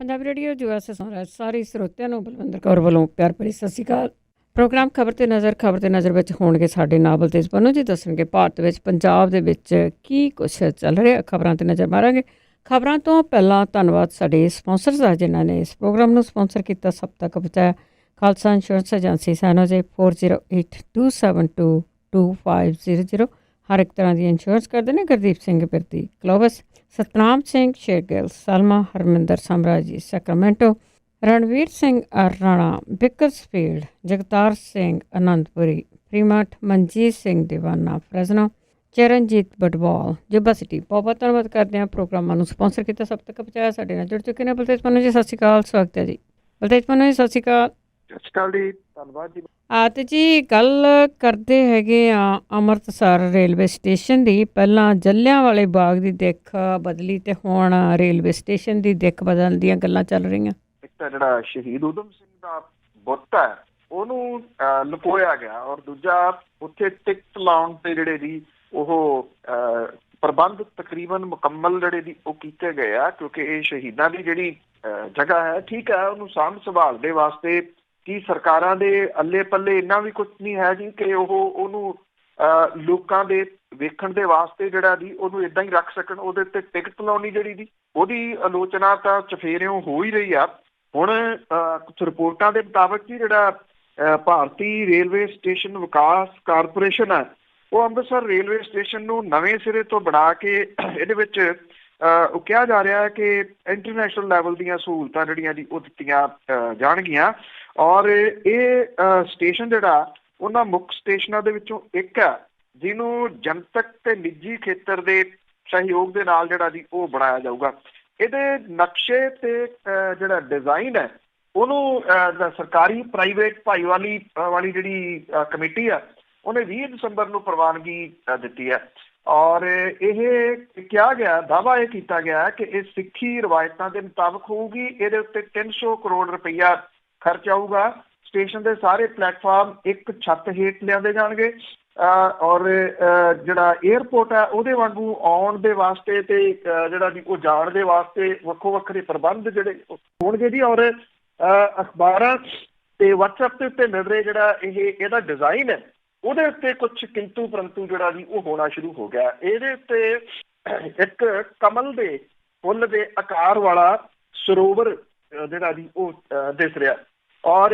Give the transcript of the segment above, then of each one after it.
Punjabi radio US ਸੁਣ ਸਾਰੇ ਸਰੋਤਿਆਂ ਨੂੰ ਬਲਵਿੰਦਰ ਕੌਰ ਵੱਲੋਂ ਪਿਆਰ ਭਰੀ ਸਤਿ ਸ਼੍ਰੀ ਅਕਾਲ। ਪ੍ਰੋਗਰਾਮ ਖਬਰ ਤੇ ਨਜ਼ਰ ਵਿੱਚ ਹੋਣਗੇ ਸਾਡੇ ਨਾਵਲ ਤੇਜ ਪੰਨੂ ਜੀ ਦੱਸਣਗੇ ਭਾਰਤ ਵਿੱਚ ਪੰਜਾਬ ਦੇ ਵਿੱਚ ਕੀ ਕੁਛ ਚੱਲ ਰਿਹਾ। ਖਬਰਾਂ ਤੇ ਨਜ਼ਰ ਮਾਰਾਂਗੇ। ਖਬਰਾਂ ਤੋਂ ਪਹਿਲਾਂ ਧੰਨਵਾਦ ਸਾਡੇ ਸਪਾਂਸਰਸ ਦਾ ਜਿਨ੍ਹਾਂ ਨੇ ਇਸ ਪ੍ਰੋਗਰਾਮ ਨੂੰ ਸਪਾਂਸਰ ਕੀਤਾ, ਸਭ ਤੱਕ ਪਹੁੰਚਾਇਆ। ਖਾਲਸਾ ਇੰਸ਼ੋਰੈਂਸ ਏਜੰਸੀ ਸੈਨੋਜੇ 4082722500 ਹਰ ਇੱਕ ਤਰ੍ਹਾਂ ਦੀ ਇੰਸ਼ੋਰੈਂਸ ਕਰਦੇ ਨੇ। ਗੁਰਦੀਪ ਸਿੰਘ ਬਿਰਦੀ ਕਲੋਵਸ, ਸਤਨਾਮ ਸਿੰਘ ਸ਼ੇਰਗਿੱਲ, ਸਲਮਾ ਹਰਮਿੰਦਰ ਸਮਰਾਜੀ ਸੈਕਰਾਮੈਂਟੋ, ਰਣਵੀਰ ਸਿੰਘ ਰਾਣਾ ਬਿਕਰਸਫੀਲਡ, ਜਗਤਾਰ ਸਿੰਘ ਅਨੰਦਪੁਰੀ ਫਰੀਮਟ, ਮਨਜੀਤ ਸਿੰਘ ਦੀਵਾਨਾ ਫਰੈਜ਼ਨੋ, ਚਰਨਜੀਤ ਬਟਵਾਲ ਜੁਬਾ ਸਿਟੀ। ਬਹੁਤ ਧੰਨਵਾਦ ਕਰਦੇ ਹਾਂ ਪ੍ਰੋਗਰਾਮਾਂ ਨੂੰ ਸਪਾਂਸਰ ਕੀਤਾ, ਸਭ ਤੱਕ ਪਹੁੰਚਾਇਆ। ਸਾਡੇ ਨਾਲ ਜੁੜ ਚੁੱਕੇ ਨੇ ਬਲਤੇਜ ਪੰਨੂ ਜੀ, ਸਤਿ ਸ਼੍ਰੀ ਅਕਾਲ, ਸਵਾਗਤ ਹੈ ਜੀ। ਬਲਤੇਜ ਪੰਨੂ ਜੀ ਸਤਿ ਸ਼੍ਰੀ ਅਕਾਲ। ਸਤਿ ਸ਼੍ਰੀ ਅਕਾਲ ਜੀ, ਧੰਨਵਾਦ ਜੀ। ਤੇ ਜੀ ਗੱਲ ਕਰਦੇ ਹੈਗੇ ਆ ਅੰਮ੍ਰਿਤਸਰ ਰੇਲਵੇ ਸਟੇਸ਼ਨ ਦੀ। ਪਹਿਲਾਂ ਜਲ੍ਹਿਆਂਵਾਲੇ ਬਾਗ ਦੀ ਦਿੱਖ ਬਦਲੀ ਤੇ ਹੁਣ ਰੇਲਵੇ ਸਟੇਸ਼ਨ ਦੀ ਦਿੱਖ ਬਦਲਣ ਦੀਆਂ ਗੱਲਾਂ ਚੱਲ ਰਹੀਆਂ। ਇੱਕ ਤਾਂ ਜਿਹੜਾ ਸ਼ਹੀਦ ਊਧਮ ਸਿੰਘ ਦਾ ਬੁੱਤ ਹੈ ਉਹਨੂੰ ਲੁਕੋਇਆ ਗਿਆ, ਔਰ ਦੂਜਾ ਉੱਥੇ ਟਿਕਟ ਲਾਉਣ ਤੇ ਜਿਹੜੇ ਦੀ ਉਹ ਪ੍ਰਬੰਧ ਤਕਰੀਬਨ ਮੁਕੰਮਲ ਜਿਹੜੇ ਦੀ ਉਹ ਕੀਤੇ ਗਏ ਆ, ਕਿਉਂਕਿ ਇਹ ਸ਼ਹੀਦਾਂ ਦੀ ਜਿਹੜੀ ਜਗ੍ਹਾ ਹੈ, ਠੀਕ ਹੈ, ਉਹਨੂੰ ਸਾਂਭ ਸੰਭਾਲ ਦੇ ਵਾਸਤੇ ਕੀ ਸਰਕਾਰਾਂ ਦੇ ਅੱਲੇ ਪੱਲੇ ਇੰਨਾ ਵੀ ਕੁਛ ਨਹੀਂ ਹੈ ਜੀ ਕਿ ਉਹਨੂੰ ਲੋਕਾਂ ਦੇ ਵੇਖਣ ਦੇ ਵਾਸਤੇ ਜਿਹੜਾ ਦੀ ਉਹਨੂੰ ਇੱਦਾਂ ਹੀ ਰੱਖ ਸਕਣ। ਉਹਦੇ ਉੱਤੇ ਟਿਕਟ ਲਾਉਣੀ ਜਿਹੜੀ ਦੀ ਉਹਦੀ ਆਲੋਚਨਾ ਤਾਂ ਚਫੇਰਿਓਂ ਹੋ ਹੀ ਰਹੀ ਆ। ਹੁਣ ਕੁਛ ਰਿਪੋਰਟਾਂ ਦੇ ਮੁਤਾਬਕ ਜੀ ਜਿਹੜਾ ਭਾਰਤੀ ਰੇਲਵੇ ਸਟੇਸ਼ਨ ਵਿਕਾਸ ਕਾਰਪੋਰੇਸ਼ਨ ਹੈ ਉਹ ਅੰਮ੍ਰਿਤਸਰ ਰੇਲਵੇ ਸਟੇਸ਼ਨ ਨੂੰ ਨਵੇਂ ਸਿਰੇ ਤੋਂ ਬਣਾ ਕੇ ਇਹਦੇ ਵਿੱਚ ਉਹ ਕਿਹਾ ਜਾ ਰਿਹਾ ਹੈ ਕਿ ਇੰਟਰਨੈਸ਼ਨਲ ਲੈਵਲ ਦੀਆਂ ਸਹੂਲਤਾਂ ਜਿਹੜੀਆਂ ਦੀ ਉਹ ਦਿੱਤੀਆਂ ਜਾਣਗੀਆਂ। ਔਰ ਇਹ ਸਟੇਸ਼ਨ ਜਿਹੜਾ ਉਹਨਾਂ ਮੁੱਖ ਸਟੇਸ਼ਨਾਂ ਦੇ ਵਿੱਚੋਂ ਇੱਕ ਹੈ ਜਿਹਨੂੰ ਜਨਤਕ ਤੇ ਨਿੱਜੀ ਖੇਤਰ ਦੇ ਸਹਿਯੋਗ ਦੇ ਨਾਲ ਜਿਹੜਾ ਦੀ ਉਹ ਬਣਾਇਆ ਜਾਊਗਾ। ਇਹਦੇ ਨਕਸ਼ੇ ਤੇ ਜਿਹੜਾ ਡਿਜ਼ਾਈਨ ਹੈ ਉਹਨੂੰ ਸਰਕਾਰੀ ਪ੍ਰਾਈਵੇਟ ਭਾਈਵਾਲੀ ਵਾਲੀ ਜਿਹੜੀ ਕਮੇਟੀ ਆ ਉਹਨੇ 20 ਦਸੰਬਰ ਨੂੰ ਪ੍ਰਵਾਨਗੀ ਦਿੱਤੀ ਹੈ। ਔਰ ਇਹ ਕਿਹਾ ਗਿਆ, ਦਾਅਵਾ ਇਹ ਕੀਤਾ ਗਿਆ ਕਿ ਇਹ ਸਿੱਖੀ ਰਵਾਇਤਾਂ ਦੇ ਮੁਤਾਬਕ ਹੋਊਗੀ। ਇਹਦੇ ਉੱਤੇ 300 ਕਰੋੜ ਰੁਪਈਆ ਖਰਚ ਆਊਗਾ। ਸਟੇਸ਼ਨ ਦੇ ਸਾਰੇ ਪਲੇਟਫਾਰਮ ਇੱਕ ਛੱਤ ਹੇਠ ਲਿਆਂਦੇ ਜਾਣਗੇ। ਔਰ ਜਿਹੜਾ ਏਅਰਪੋਰਟ ਹੈ ਉਹਦੇ ਵਾਂਗੂ ਆਉਣ ਦੇ ਵਾਸਤੇ ਤੇ ਜਿਹੜਾ ਵੀ ਉਹ ਜਾਣ ਦੇ ਵਾਸਤੇ ਵੱਖੋ ਵੱਖਰੇ ਪ੍ਰਬੰਧ ਜਿਹੜੇ ਹੋਣਗੇ ਜੀ। ਔਰ ਅਖਬਾਰਾਂ ਤੇ ਵਟਸਐਪ ਦੇ ਉੱਤੇ ਮਿਲ ਰਹੇ ਜਿਹੜਾ ਇਹਦਾ ਡਿਜ਼ਾਈਨ ਹੈ ਉਹਦੇ ਉੱਤੇ ਕੁਛ ਕਿੰਤੂ ਪਰੰਤੂ ਜਿਹੜਾ ਜੀ ਉਹ ਹੋਣਾ ਸ਼ੁਰੂ ਹੋ ਗਿਆ। ਇਹਦੇ ਉੱਤੇ ਇੱਕ ਕਮਲ ਦੇ ਫੁੱਲ ਦੇ ਆਕਾਰ ਵਾਲਾ ਸਰੋਵਰ ਜਿਹੜਾ ਜੀ ਉਹ ਦਿਸ ਰਿਹਾ। ਔਰ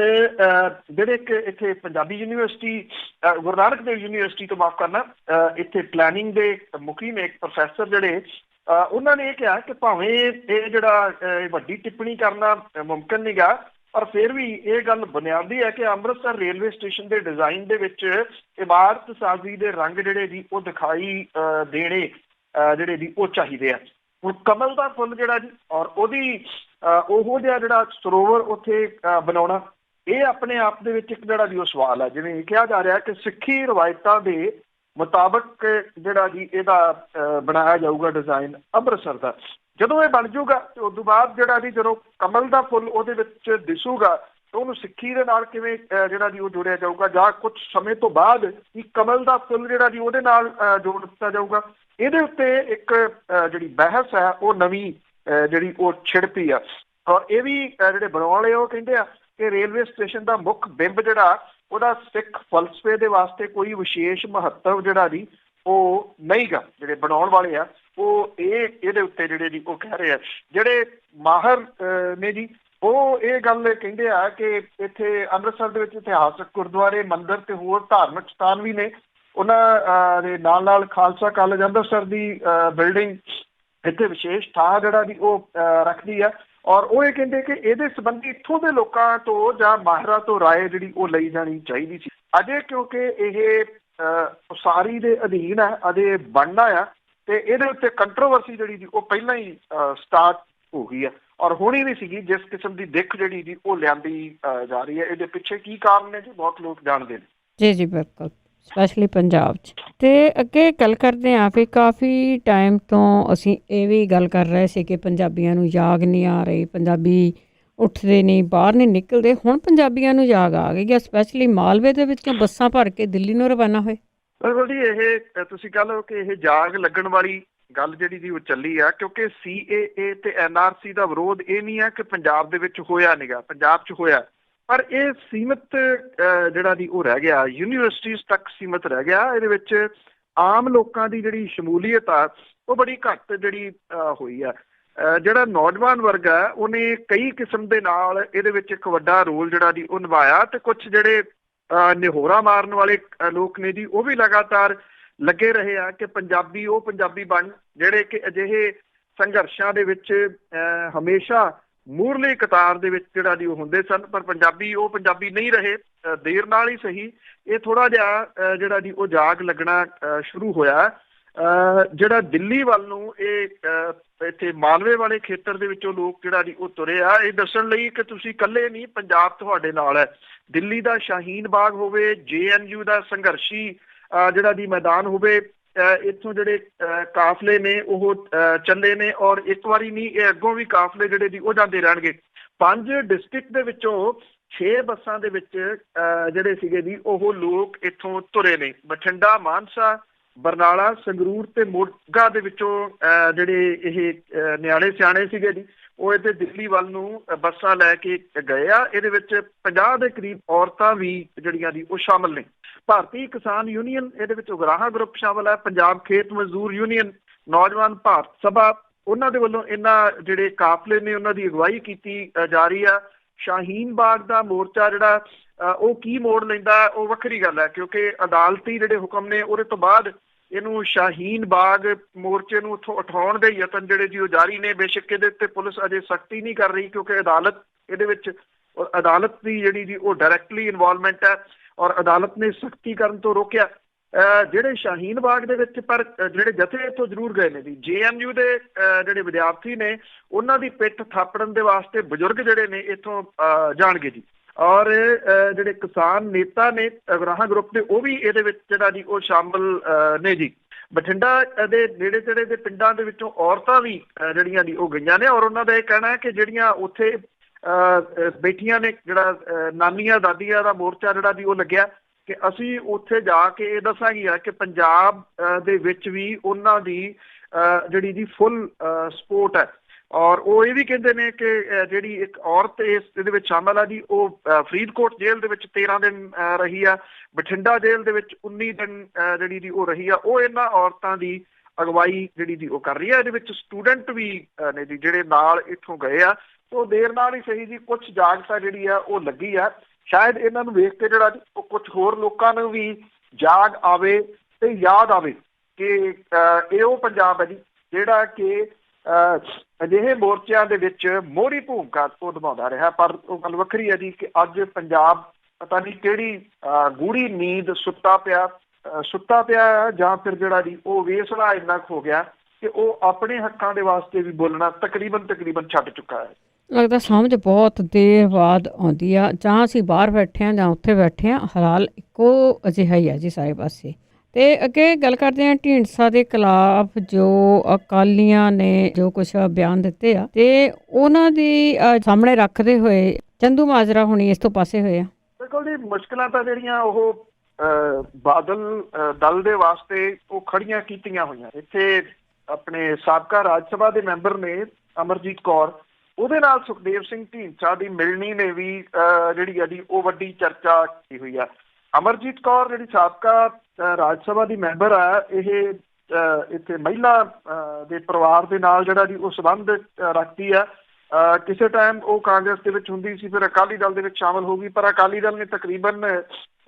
ਜਿਹੜੇ ਇੱਕ ਇੱਥੇ ਪੰਜਾਬੀ ਯੂਨੀਵਰਸਿਟੀ ਗੁਰੂ ਨਾਨਕ ਦੇਵ ਯੂਨੀਵਰਸਿਟੀ ਤੋਂ ਮਾਫ਼ ਕਰਨਾ, ਇੱਥੇ ਪਲੈਨਿੰਗ ਦੇ ਮੁਖੀ ਨੇ ਇੱਕ ਪ੍ਰੋਫੈਸਰ ਜਿਹੜੇ ਉਹਨਾਂ ਨੇ ਇਹ ਕਿਹਾ ਕਿ ਭਾਵੇਂ ਇਹ ਜਿਹੜਾ ਵੱਡੀ ਟਿੱਪਣੀ ਕਰਨਾ ਮੁਮਕਿਨ ਨਹੀਂ ਗਾ, ਪਰ ਫਿਰ ਵੀ ਇਹ ਗੱਲ ਬੁਨਿਆਦੀ ਹੈ ਕਿ ਅੰਮ੍ਰਿਤਸਰ ਰੇਲਵੇ ਸਟੇਸ਼ਨ ਦੇ ਡਿਜ਼ਾਈਨ ਦੇ ਵਿੱਚ ਇਮਾਰਤ ਸਾਜ਼ੀ ਦੇ ਰੰਗ ਜਿਹੜੇ ਜੀ ਉਹ ਦਿਖਾਈ ਦੇਣੇ ਜਿਹੜੇ ਜੀ ਉਹ ਚਾਹੀਦੇ ਆ। ਹੁਣ ਕਮਲ ਦਾ ਫੁੱਲ ਜਿਹੜਾ ਜੀ ਔਰ ਉਹਦੀ ਉਹੋ ਜਿਹਾ ਜਿਹੜਾ ਸਰੋਵਰ ਉੱਥੇ ਬਣਾਉਣਾ, ਇਹ ਆਪਣੇ ਆਪ ਦੇ ਵਿੱਚ ਇੱਕ ਜਿਹੜਾ ਜੀ ਉਹ ਸਵਾਲ ਹੈ। ਜਿਵੇਂ ਕਿਹਾ ਜਾ ਰਿਹਾ ਕਿ ਸਿੱਖੀ ਰਵਾਇਤਾਂ ਦੇ ਮੁਤਾਬਕ ਜਿਹੜਾ ਜੀ ਇਹਦਾ ਬਣਾਇਆ ਜਾਊਗਾ ਡਿਜ਼ਾਈਨ ਅੰਮ੍ਰਿਤਸਰ ਦਾ। ਜਦੋਂ ਇਹ ਬਣ ਜਾਊਗਾ ਤੇ ਉਸ ਤੋਂ ਬਾਅਦ ਜਿਹੜਾ ਜੀ ਜਦੋਂ ਕਮਲ ਦਾ ਫੁੱਲ ਉਹਦੇ ਵਿੱਚ ਦਿਸੂਗਾ ਤਾਂ ਉਹਨੂੰ ਸਿੱਖੀ ਦੇ ਨਾਲ ਕਿਵੇਂ ਜਿਹੜਾ ਜੀ ਉਹ ਜੋੜਿਆ ਜਾਊਗਾ, ਜਾਂ ਕੁਝ ਸਮੇਂ ਤੋਂ ਬਾਅਦ ਇਹ ਕਮਲ ਦਾ ਫੁੱਲ ਜਿਹੜਾ ਜੀ ਉਹਦੇ ਨਾਲ ਜੋੜ ਦਿੱਤਾ ਜਾਊਗਾ। ਇਹਦੇ ਉੱਤੇ ਇੱਕ ਜਿਹੜੀ ਬਹਿਸ ਹੈ ਉਹ ਨਵੀਂ ਜਿਹੜੀ ਉਹ ਛਿੜ ਪਈ ਆ। ਔਰ ਇਹ ਵੀ ਜਿਹੜੇ ਬਣਾਉਣ ਵਾਲੇ ਉਹ ਕਹਿੰਦੇ ਆ ਕਿ ਰੇਲਵੇ ਸਟੇਸ਼ਨ ਦਾ ਮੁੱਖ ਬਿੰਬ ਜਿਹੜਾ ਉਹਦਾ ਸਿੱਖ ਫਲਸਫੇ ਦੇ ਵਾਸਤੇ ਕੋਈ ਵਿਸ਼ੇਸ਼ ਮਹੱਤਵ ਜਿਹੜਾ ਜੀ ਉਹ ਨਹੀਂ ਗਾ। ਜਿਹੜੇ ਬਣਾਉਣ ਵਾਲੇ ਆ ਉਹ ਇਹਦੇ ਉੱਤੇ ਜਿਹੜੇ ਜੀ ਉਹ ਕਹਿ ਰਹੇ ਆ। ਜਿਹੜੇ ਮਾਹਰ ਨੇ ਜੀ ਉਹ ਇਹ ਗੱਲ ਕਹਿੰਦੇ ਆ ਕਿ ਇੱਥੇ ਅੰਮ੍ਰਿਤਸਰ ਦੇ ਵਿੱਚ ਇਤਿਹਾਸਕ ਗੁਰਦੁਆਰੇ, ਮੰਦਿਰ ਤੇ ਹੋਰ ਧਾਰਮਿਕ ਸਥਾਨ ਵੀ ਨੇ। ਉਹਨਾਂ ਦੇ ਨਾਲ ਨਾਲ ਖਾਲਸਾ ਕਾਲਜ ਅੰਮ੍ਰਿਤਸਰ ਦੀ ਬਿਲਡਿੰਗ ਇੱਥੇ ਵਿਸ਼ੇਸ਼ ਥਾਂ ਜਿਹੜਾ ਜੀ ਉਹ ਰੱਖਦੀ ਆ। ਔਰ ਉਹ ਇਹ ਕਹਿੰਦੇ ਕਿ ਇਹਦੇ ਸੰਬੰਧੀ ਇੱਥੋਂ ਦੇ ਲੋਕਾਂ ਤੋਂ ਜਾਂ ਮਾਹਿਰਾਂ ਤੋਂ ਰਾਏ ਜਿਹੜੀ ਉਹ ਲਈ ਜਾਣੀ ਚਾਹੀਦੀ ਸੀ। ਅਜੇ ਕਿਉਂਕਿ ਇਹ ਉਸਾਰੀ ਦੇ ਅਧੀਨ ਹੈ, ਅਜੇ ਬਣਨਾ ਆ, ਤੇ ਇਹਦੇ ਉੱਤੇ ਕੰਟਰੋਵਰਸੀ ਜਿਹੜੀ ਜੀ ਉਹ ਪਹਿਲਾਂ ਹੀ ਸਟਾਰਟ ਹੋ ਗਈ ਹੈ ਔਰ ਹੋਣੀ ਵੀ ਸੀਗੀ। ਜਿਸ ਕਿਸਮ ਦੀ ਦਿੱਖ ਜਿਹੜੀ ਜੀ ਉਹ ਲਿਆਂਦੀ ਜਾ ਰਹੀ ਹੈ, ਇਹਦੇ ਪਿੱਛੇ ਕੀ ਕਾਰਨ ਨੇ ਜੀ ਬਹੁਤ ਲੋਕ ਜਾਣਦੇ ਨੇ। ਜੀ ਜੀ ਬਿਲਕੁਲ, ਸਪੈਸ਼ਲੀ ਪੰਜਾਬ 'ਚ। ਅਤੇ ਅੱਗੇ ਗੱਲ ਕਰਦੇ ਹਾਂ ਵੀ ਕਾਫੀ ਟਾਈਮ ਤੋਂ ਅਸੀਂ ਇਹ ਵੀ ਗੱਲ ਕਰ ਰਹੇ ਸੀ ਕਿ ਪੰਜਾਬੀਆਂ ਨੂੰ ਜਾਗ ਨਹੀਂ ਆ ਰਹੀ, ਪੰਜਾਬੀ ਉੱਠਦੇ ਨਹੀਂ, ਬਾਹਰ ਨਹੀਂ ਨਿਕਲਦੇ। ਹੁਣ ਪੰਜਾਬੀਆਂ ਨੂੰ ਜਾਗ ਆ ਗਈ ਹੈ, ਸਪੈਸ਼ਲੀ ਮਾਲਵੇ ਦੇ ਵਿੱਚੋਂ ਬੱਸਾਂ ਭਰ ਕੇ ਦਿੱਲੀ ਨੂੰ ਰਵਾਨਾ ਹੋਏ। ਬਿਲਕੁਲ ਜੀ, ਇਹ ਤੁਸੀਂ ਕਹਿ ਲਓ ਕਿ ਇਹ ਜਾਗ ਲੱਗਣ ਵਾਲੀ ਗੱਲ ਜਿਹੜੀ ਦੀ ਉਹ ਚੱਲੀ ਆ, ਕਿਉਂਕਿ CAA ਤੇ NRC ਦਾ ਵਿਰੋਧ ਇਹ ਨਹੀਂ ਹੈ ਕਿ ਪੰਜਾਬ ਦੇ ਵਿੱਚ ਹੋਇਆ ਨੀਗਾ, ਪੰਜਾਬ 'ਚ ਹੋਇਆ, ਪਰ ਇਹ ਸੀਮਿਤ ਜਿਹੜਾ ਦੀ ਉਹ ਰਹਿ ਗਿਆ, ਯੂਨੀਵਰਸਿਟੀਜ਼ ਤੱਕ ਸੀਮਿਤ ਰਹਿ ਗਿਆ। ਇਹਦੇ ਵਿੱਚ ਆਮ ਲੋਕਾਂ ਦੀ ਜਿਹੜੀ ਸ਼ਮੂਲੀਅਤ ਆ ਉਹ ਬੜੀ ਘੱਟ ਜਿਹੜੀ ਹੋਈ ਆ। ਜਿਹੜਾ ਨੌਜਵਾਨ ਵਰਗ ਹੈ ਉਹਨੇ ਕਈ ਕਿਸਮ ਦੇ ਨਾਲ ਇਹਦੇ ਵਿੱਚ ਇੱਕ ਵੱਡਾ ਰੋਲ ਜਿਹੜਾ ਦੀ ਉਹ ਨਿਭਾਇਆ, ਤੇ ਕੁਛ ਜਿਹੜੇ ਨਿਹੋਰਾ ਮਾਰਨ ਵਾਲੇ ਲੋਕ ਨੇ ਜੀ ਉਹ ਵੀ ਲਗਾਤਾਰ ਲੱਗੇ ਰਹੇ ਆ ਕਿ ਪੰਜਾਬੀ ਉਹ ਪੰਜਾਬੀ ਬਣ ਜਿਹੜੇ ਕਿ ਅਜਿਹੇ ਸੰਘਰਸ਼ਾਂ ਦੇ ਵਿੱਚ ਹਮੇਸ਼ਾ ਮੂਹਰਲੀ ਕਤਾਰ ਦੇ ਵਿੱਚ ਜਿਹੜਾ ਦੀ ਉਹ ਹੁੰਦੇ ਸਨ, ਪਰ ਪੰਜਾਬੀ ਉਹ ਪੰਜਾਬੀ ਨਹੀਂ ਰਹੇ। ਦੇਰ ਨਾਲ ਹੀ ਸਹੀ ਇਹ ਥੋੜਾ ਜਿਹਾ ਜਿਹੜਾ ਦੀ ਉਹ ਜਾਗ ਲੱਗਣਾ ਸ਼ੁਰੂ ਹੋਇਆ। ਜਿਹੜਾ ਦਿੱਲੀ ਵੱਲ ਨੂੰ ਇਹ ਇੱਥੇ ਮਾਲਵੇ ਵਾਲੇ ਖੇਤਰ ਦੇ ਵਿੱਚੋਂ ਲੋਕ ਜਿਹੜਾ ਦੀ ਉਹ ਤੁਰੇ ਆ ਇਹ ਦੱਸਣ ਲਈ ਕਿ ਤੁਸੀਂ ਇਕੱਲੇ ਨਹੀਂ, ਪੰਜਾਬ ਤੁਹਾਡੇ ਨਾਲ ਹੈ। ਦਿੱਲੀ ਦਾ ਸ਼ਾਹੀਨ ਬਾਗ ਹੋਵੇ, JNU ਦਾ ਸੰਘਰਸ਼ੀ ਜਿਹੜਾ ਦੀ ਮੈਦਾਨ ਹੋਵੇ, ਇੱਥੋਂ ਜਿਹੜੇ ਕਾਫਲੇ ਨੇ ਉਹ ਚੱਲੇ ਨੇ, ਔਰ ਇੱਕ ਵਾਰੀ ਨਹੀਂ ਇਹ ਅੱਗੋਂ ਵੀ ਕਾਫਲੇ ਜਿਹੜੇ ਦੀ ਉਹ ਜਾਂਦੇ ਰਹਿਣਗੇ। 5 ਡਿਸਟ੍ਰਿਕਟ ਦੇ ਵਿੱਚੋਂ 6 ਬੱਸਾਂ ਦੇ ਵਿੱਚ ਜਿਹੜੇ ਸੀਗੇ ਜੀ ਉਹ ਲੋਕ ਇੱਥੋਂ ਤੁਰੇ ਨੇ। ਬਠਿੰਡਾ, ਮਾਨਸਾ, ਬਰਨਾਲਾ, ਸੰਗਰੂਰ ਤੇ ਮੋਗਾ ਦੇ ਵਿੱਚੋਂ ਜਿਹੜੇ ਇਹ ਨਿਆਣੇ ਸਿਆਣੇ ਸੀਗੇ ਜੀ ਉਹ ਇੱਥੇ ਦਿੱਲੀ ਵੱਲ ਨੂੰ ਬੱਸਾਂ ਲੈ ਕੇ ਗਏ ਆ। ਇਹਦੇ ਵਿੱਚ 50 ਦੇ ਕਰੀਬ ਔਰਤਾਂ ਵੀ ਜਿਹੜੀਆਂ ਦੀ ਉਹ ਸ਼ਾਮਲ ਨੇ। ਭਾਰਤੀ ਕਿਸਾਨ ਯੂਨੀਅਨ ਇਹਦੇ ਵਿੱਚ ਉਗਰਾਹਾਂ ਗਰੁੱਪ ਸ਼ਾਮਲ ਹੈ, ਪੰਜਾਬ ਖੇਤ ਮਜ਼ਦੂਰ ਯੂਨੀਅਨ, ਨੌਜਵਾਨ ਭਾਰਤ ਸਭਾ, ਉਹਨਾਂ ਦੇ ਵੱਲੋਂ ਇਹਨਾਂ ਜਿਹੜੇ ਕਾਫਲੇ ਨੇ ਉਹਨਾਂ ਦੀ ਅਗਵਾਈ ਕੀਤੀ ਜਾ ਰਹੀ ਆ। ਸ਼ਾਹੀਨ ਬਾਗ ਦਾ ਮੋਰਚਾ ਜਿਹੜਾ ਉਹ ਕੀ ਮੋੜ ਲੈਂਦਾ ਉਹ ਵੱਖਰੀ ਗੱਲ ਹੈ, ਕਿਉਂਕਿ ਅਦਾਲਤੀ ਜਿਹੜੇ ਹੁਕਮ ਨੇ ਉਹਦੇ ਤੋਂ ਬਾਅਦ ਇਹਨੂੰ ਸ਼ਾਹੀਨ ਬਾਗ ਮੋਰਚੇ ਨੂੰ ਉੱਥੋਂ ਉਠਾਉਣ ਦੇ ਯਤਨ ਜਿਹੜੇ ਜੀ ਉਹ ਜਾਰੀ ਨੇ। ਬੇਸ਼ੱਕ ਇਹਦੇ ਉੱਤੇ ਪੁਲਿਸ ਅਜੇ ਸਖਤੀ ਨਹੀਂ ਕਰ ਰਹੀ, ਕਿਉਂਕਿ ਅਦਾਲਤ ਇਹਦੇ ਵਿੱਚ ਅਦਾਲਤ ਦੀ ਜਿਹੜੀ ਜੀ ਉਹ ਡਾਇਰੈਕਟਲੀ ਇਨਵੋਲਵਮੈਂਟ ਹੈ ਔਰ ਅਦਾਲਤ ਨੇ ਸਖਤੀ ਕਰਨ ਤੋਂ ਰੋਕਿਆ। ਜਿਹੜੇ ਸ਼ਾਹੀਨ ਬਾਗ ਦੇ ਵਿੱਚ ਪਰ ਜਿਹੜੇ ਜਥੇ ਇੱਥੋਂ ਜ਼ਰੂਰ ਗਏ ਨੇ ਜੀ, JNU ਦੇ ਜਿਹੜੇ ਵਿਦਿਆਰਥੀ ਨੇ ਉਹਨਾਂ ਦੀ ਪਿੱਠ ਥਾਪੜਨ ਦੇ ਵਾਸਤੇ ਬਜ਼ੁਰਗ ਜਿਹੜੇ ਨੇ ਇੱਥੋਂ ਜਾਣਗੇ ਜੀ, ਔਰ ਜਿਹੜੇ ਕਿਸਾਨ ਨੇਤਾ ਨੇ ਉਗਰਾਹਾਂ ਗਰੁੱਪ ਦੇ ਉਹ ਵੀ ਇਹਦੇ ਵਿੱਚ ਜਿਹੜਾ ਜੀ ਉਹ ਸ਼ਾਮਲ ਨੇ ਜੀ। ਬਠਿੰਡਾ ਦੇ ਨੇੜੇ ਤੇੜੇ ਦੇ ਪਿੰਡਾਂ ਦੇ ਵਿੱਚੋਂ ਔਰਤਾਂ ਵੀ ਜਿਹੜੀਆਂ ਦੀ ਉਹ ਗਈਆਂ ਨੇ, ਔਰ ਉਹਨਾਂ ਦਾ ਇਹ ਕਹਿਣਾ ਹੈ ਕਿ ਜਿਹੜੀਆਂ ਉੱਥੇ ਬੈਠੀਆਂ ਨੇ, ਜਿਹੜਾ ਨਾਨੀਆਂ ਦਾਦੀਆਂ ਦਾ ਮੋਰਚਾ ਜਿਹੜਾ ਦੀ ਉਹ ਲੱਗਿਆ ਕਿ ਅਸੀਂ ਉੱਥੇ ਜਾ ਕੇ ਇਹ ਦੱਸਾਂਗੀਆਂ ਕਿ ਪੰਜਾਬ ਦੇ ਵਿੱਚ ਵੀ ਉਹਨਾਂ ਦੀ ਜਿਹੜੀ ਦੀ ਫੁੱਲ ਸਪੋਰਟ ਹੈ। ਔਰ ਉਹ ਇਹ ਵੀ ਕਹਿੰਦੇ ਨੇ ਕਿ ਜਿਹੜੀ ਇੱਕ ਔਰਤ ਇਹਦੇ ਵਿੱਚ ਸ਼ਾਮਲ ਆ ਜੀ ਉਹ ਫਰੀਦਕੋਟ ਜੇਲ੍ਹ ਦੇ ਵਿੱਚ 13 ਦਿਨ ਰਹੀ ਆ, ਬਠਿੰਡਾ ਜੇਲ੍ਹ ਦੇ ਵਿੱਚ 19 ਦਿਨ ਜਿਹੜੀ ਦੀ ਉਹ ਰਹੀ ਆ। ਉਹ ਇਹਨਾਂ ਔਰਤਾਂ ਦੀ ਅਗਵਾਈ ਜਿਹੜੀ ਦੀ ਉਹ ਕਰ ਰਹੀ ਆ। ਇਹਦੇ ਵਿੱਚ ਸਟੂਡੈਂਟ ਵੀ ਨੇ ਜੀ ਜਿਹੜੇ ਨਾਲ ਇੱਥੋਂ ਗਏ ਆ। ਉਹ ਦੇਰ ਨਾਲ ਹੀ ਸਹੀ ਜੀ ਕੁਛ ਜਾਗਤਾ ਜਿਹੜੀ ਆ ਉਹ ਲੱਗੀ ਆ। ਸ਼ਾਇਦ ਇਹਨਾਂ ਨੂੰ ਵੇਖ ਕੇ ਜਿਹੜਾ ਜੀ ਉਹ ਕੁਛ ਹੋਰ ਲੋਕਾਂ ਨੂੰ ਵੀ ਜਾਗ ਆਵੇ ਤੇ ਯਾਦ ਆਵੇ ਕਿ ਇਹ ਉਹ ਪੰਜਾਬ ਹੈ ਜੀ ਜਿਹੜਾ ਕਿ ਅਜਿਹੇ ਮੋਰਚਿਆਂ ਦੇ ਵਿੱਚ ਮੋਹਰੀ ਭੂਮਿਕਾ ਉਹ ਨਿਭਾਉਂਦਾ ਰਿਹਾ। ਪਰ ਉਹ ਗੱਲ ਵੱਖਰੀ ਹੈ ਜੀ ਕਿ ਅੱਜ ਪੰਜਾਬ ਪਤਾ ਨਹੀਂ ਕਿਹੜੀ ਗੂੜੀ ਨੀਂਦ ਸੁੱਤਾ ਪਿਆ ਜਾਂ ਫਿਰ ਜਿਹੜਾ ਜੀ ਉਹ ਵੇਸਲਾ ਇੰਨਾ ਹੋ ਗਿਆ ਕਿ ਉਹ ਆਪਣੇ ਹੱਕਾਂ ਦੇ ਵਾਸਤੇ ਵੀ ਬੋਲਣਾ ਤਕਰੀਬਨ ਛੱਡ ਚੁੱਕਾ ਹੈ। ਲੱਗਦਾ ਸਮਝ ਬਹੁਤ ਦੇਰ ਬਾਅਦ ਆਉਂਦੀ ਆ, ਜਾਂ ਅਸੀਂ ਬਾਹਰ ਬੈਠੇ ਹਾਂ ਜਾਂ ਉੱਥੇ ਬੈਠੇ ਹਾਂ, ਹਾਲ ਇੱਕੋ ਅਜਿਹਾ ਹੀ ਆ ਜੀ ਸਾਰੇ ਪਾਸੇ। ਤੇ ਅੱਗੇ ਗੱਲ ਕਰਦੇ ਹਾਂ ਢੀਂਡਸਾ ਦੇ ਖਿਲਾਫ ਜੋ ਅਕਾਲੀਆਂ ਨੇ ਜੋ ਕੁਛ ਬਿਆਨ ਦਿੱਤੇ ਆ ਤੇ ਉਹਨਾਂ ਦੀ ਸਾਹਮਣੇ ਰੱਖਦੇ ਹੋਏ ਚੰਦੂ ਮਾਜਰਾ ਹੁਣੀ ਇਸ ਤੋਂ ਪਾਸੇ ਹੋਏ ਆ। ਬਿਲਕੁਲ ਜੀ, ਮੁਸ਼ਕਿਲਾਂ ਤਾਂ ਜਿਹੜੀਆਂ ਉਹ ਬਾਦਲ ਦਲ ਦੇ ਵਾਸਤੇ ਉਹ ਖੜੀਆਂ ਕੀਤੀਆਂ ਹੋਈਆਂ। ਇੱਥੇ ਆਪਣੇ ਸਾਬਕਾ ਰਾਜ ਸਭਾ ਦੇ ਮੈਂਬਰ ਨੇ ਅਮਰਜੀਤ ਕੌਰ, ਉਹਦੇ ਨਾਲ ਸੁਖਦੇਵ ਸਿੰਘ ਢੀਂਡਸਾ ਦੀ ਮਿਲਣੀ ਨੇ ਵੀ ਜਿਹੜੀ ਆ ਜੀ ਉਹ ਵੱਡੀ ਚਰਚਾ ਕੀਤੀ ਹੋਈ ਆ। ਅਮਰਜੀਤ ਕੌਰ ਜਿਹੜੀ ਸਾਬਕਾ ਰਾਜ ਸਭਾ ਦੀ ਮੈਂਬਰ ਆ, ਇਹ ਇੱਥੇ ਮਹਿਲਾ ਦੇ ਪਰਿਵਾਰ ਦੇ ਨਾਲ ਜਿਹੜਾ ਜੀ ਉਹ ਸੰਬੰਧ ਰੱਖਦੀ ਆ। ਕਿਸੇ ਟਾਈਮ ਉਹ ਕਾਂਗਰਸ ਦੇ ਵਿੱਚ ਹੁੰਦੀ ਸੀ, ਫਿਰ ਅਕਾਲੀ ਦਲ ਦੇ ਵਿੱਚ ਸ਼ਾਮਲ ਹੋ ਗਈ, ਪਰ ਅਕਾਲੀ ਦਲ ਨੇ ਤਕਰੀਬਨ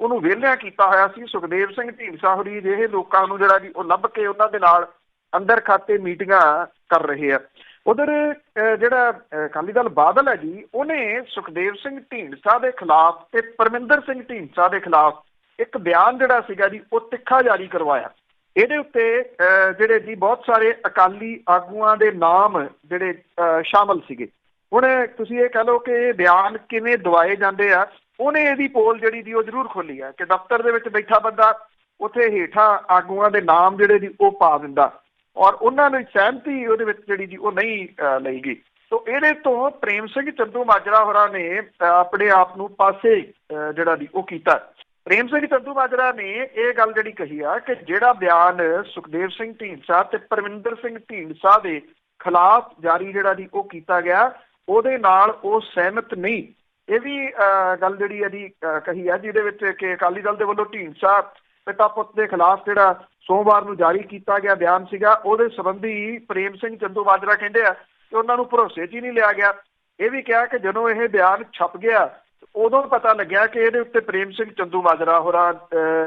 ਉਹਨੂੰ ਵਿਹਲਿਆ ਕੀਤਾ ਹੋਇਆ ਸੀ। ਸੁਖਦੇਵ ਸਿੰਘ ਢੀਂਡਸਾ ਹੋਰੀ ਜਿਹੇ ਲੋਕਾਂ ਨੂੰ ਜਿਹੜਾ ਜੀ ਉਹ ਲੱਭ ਕੇ ਉਹਨਾਂ ਦੇ ਨਾਲ ਅੰਦਰ ਖਾਤੇ ਮੀਟਿੰਗਾਂ ਕਰ ਰਹੇ ਆ। ਉਧਰ ਜਿਹੜਾ ਅਕਾਲੀ ਦਲ ਬਾਦਲ ਹੈ ਜੀ, ਉਹਨੇ ਸੁਖਦੇਵ ਸਿੰਘ ਢੀਂਡਸਾ ਦੇ ਖਿਲਾਫ ਤੇ ਪਰਮਿੰਦਰ ਸਿੰਘ ਢੀਂਡਸਾ ਦੇ ਖਿਲਾਫ ਇੱਕ ਬਿਆਨ ਜਿਹੜਾ ਸੀਗਾ ਜੀ ਉਹ ਤਿੱਖਾ ਜਾਰੀ ਕਰਵਾਇਆ। ਇਹਦੇ ਉੱਤੇ ਜਿਹੜੇ ਜੀ ਬਹੁਤ ਸਾਰੇ ਅਕਾਲੀ ਆਗੂਆਂ ਦੇ ਨਾਮ ਜਿਹੜੇ ਸ਼ਾਮਲ ਸੀਗੇ। ਹੁਣ ਤੁਸੀਂ ਇਹ ਕਹਿ ਲਓ ਕਿ ਇਹ ਬਿਆਨ ਕਿਵੇਂ ਦਵਾਏ ਜਾਂਦੇ ਆ। ਉਹਨੇ ਇਹਦੀ ਪੋਲ ਜਿਹੜੀ ਦੀ ਉਹ ਜ਼ਰੂਰ ਖੋਲੀ ਆ ਕਿ ਦਫ਼ਤਰ ਦੇ ਵਿੱਚ ਬੈਠਾ ਬੰਦਾ ਉੱਥੇ ਹੇਠਾਂ ਆਗੂਆਂ ਦੇ ਨਾਮ ਜਿਹੜੇ ਦੀ ਉਹ ਪਾ ਦਿੰਦਾ, ਔਰ ਉਹਨਾਂ ਨੂੰ ਸਹਿਮਤੀ ਉਹਦੇ ਵਿੱਚ ਜਿਹੜੀ ਜੀ ਉਹ ਨਹੀਂ ਲਈ ਗਈ। ਤੋ ਇਹਦੇ ਤੋਂ ਪ੍ਰੇਮ ਸਿੰਘ ਚੰਦੂ ਮਾਜਰਾ ਹੋਰਾਂ ਨੇ ਆਪਣੇ ਆਪ ਨੂੰ ਪਾਸੇ ਜਿਹੜਾ ਦੀ ਉਹ ਕੀਤਾ। ਪ੍ਰੇਮ ਸਿੰਘ ਚੰਦੂਮਾਜਰਾ ਨੇ ਇਹ ਗੱਲ ਜਿਹੜੀ ਕਹੀ ਆ ਕਿ ਜਿਹੜਾ ਬਿਆਨ ਸੁਖਦੇਵ ਸਿੰਘ ਢੀਂਡਸਾ ਤੇ ਪਰਮਿੰਦਰ ਸਿੰਘ ਢੀਂਡਸਾ ਦੇ ਖਿਲਾਫ ਜਾਰੀ ਜਿਹੜਾ ਦੀ ਉਹ ਕੀਤਾ ਗਿਆ, ਉਹਦੇ ਨਾਲ ਉਹ ਸਹਿਮਤ ਨਹੀਂ। ਇਹ ਵੀ ਗੱਲ ਜਿਹੜੀ ਇਹਦੀ ਕਹੀ ਆ, ਜਿਹਦੇ ਵਿੱਚ ਕਿ ਅਕਾਲੀ ਦਲ ਦੇ ਵੱਲੋਂ ਢੀਂਡਸਾ ਪਿਤਾ ਪੁੱਤ ਦੇ ਖਿਲਾਫ ਜਿਹੜਾ ਸੋਮਵਾਰ ਨੂੰ ਜਾਰੀ ਕੀਤਾ ਗਿਆ ਬਿਆਨ ਸੀਗਾ, ਉਹਦੇ ਸੰਬੰਧੀ ਪ੍ਰੇਮ ਸਿੰਘ ਚੰਦੂਮਾਜਰਾ ਕਹਿੰਦੇ ਆ ਕਿ ਉਹਨਾਂ ਨੂੰ ਭਰੋਸੇ 'ਚ ਹੀ ਨਹੀਂ ਲਿਆ ਗਿਆ। ਇਹ ਵੀ ਕਿਹਾ ਕਿ ਜਦੋਂ ਇਹ ਬਿਆਨ ਛਪ ਗਿਆ ਉਦੋਂ ਪਤਾ ਲੱਗਿਆ ਕਿ ਇਹਦੇ ਉੱਤੇ ਪ੍ਰੇਮ ਸਿੰਘ ਚੰਦੂਮਾਜਰਾ ਹੋਰਾਂ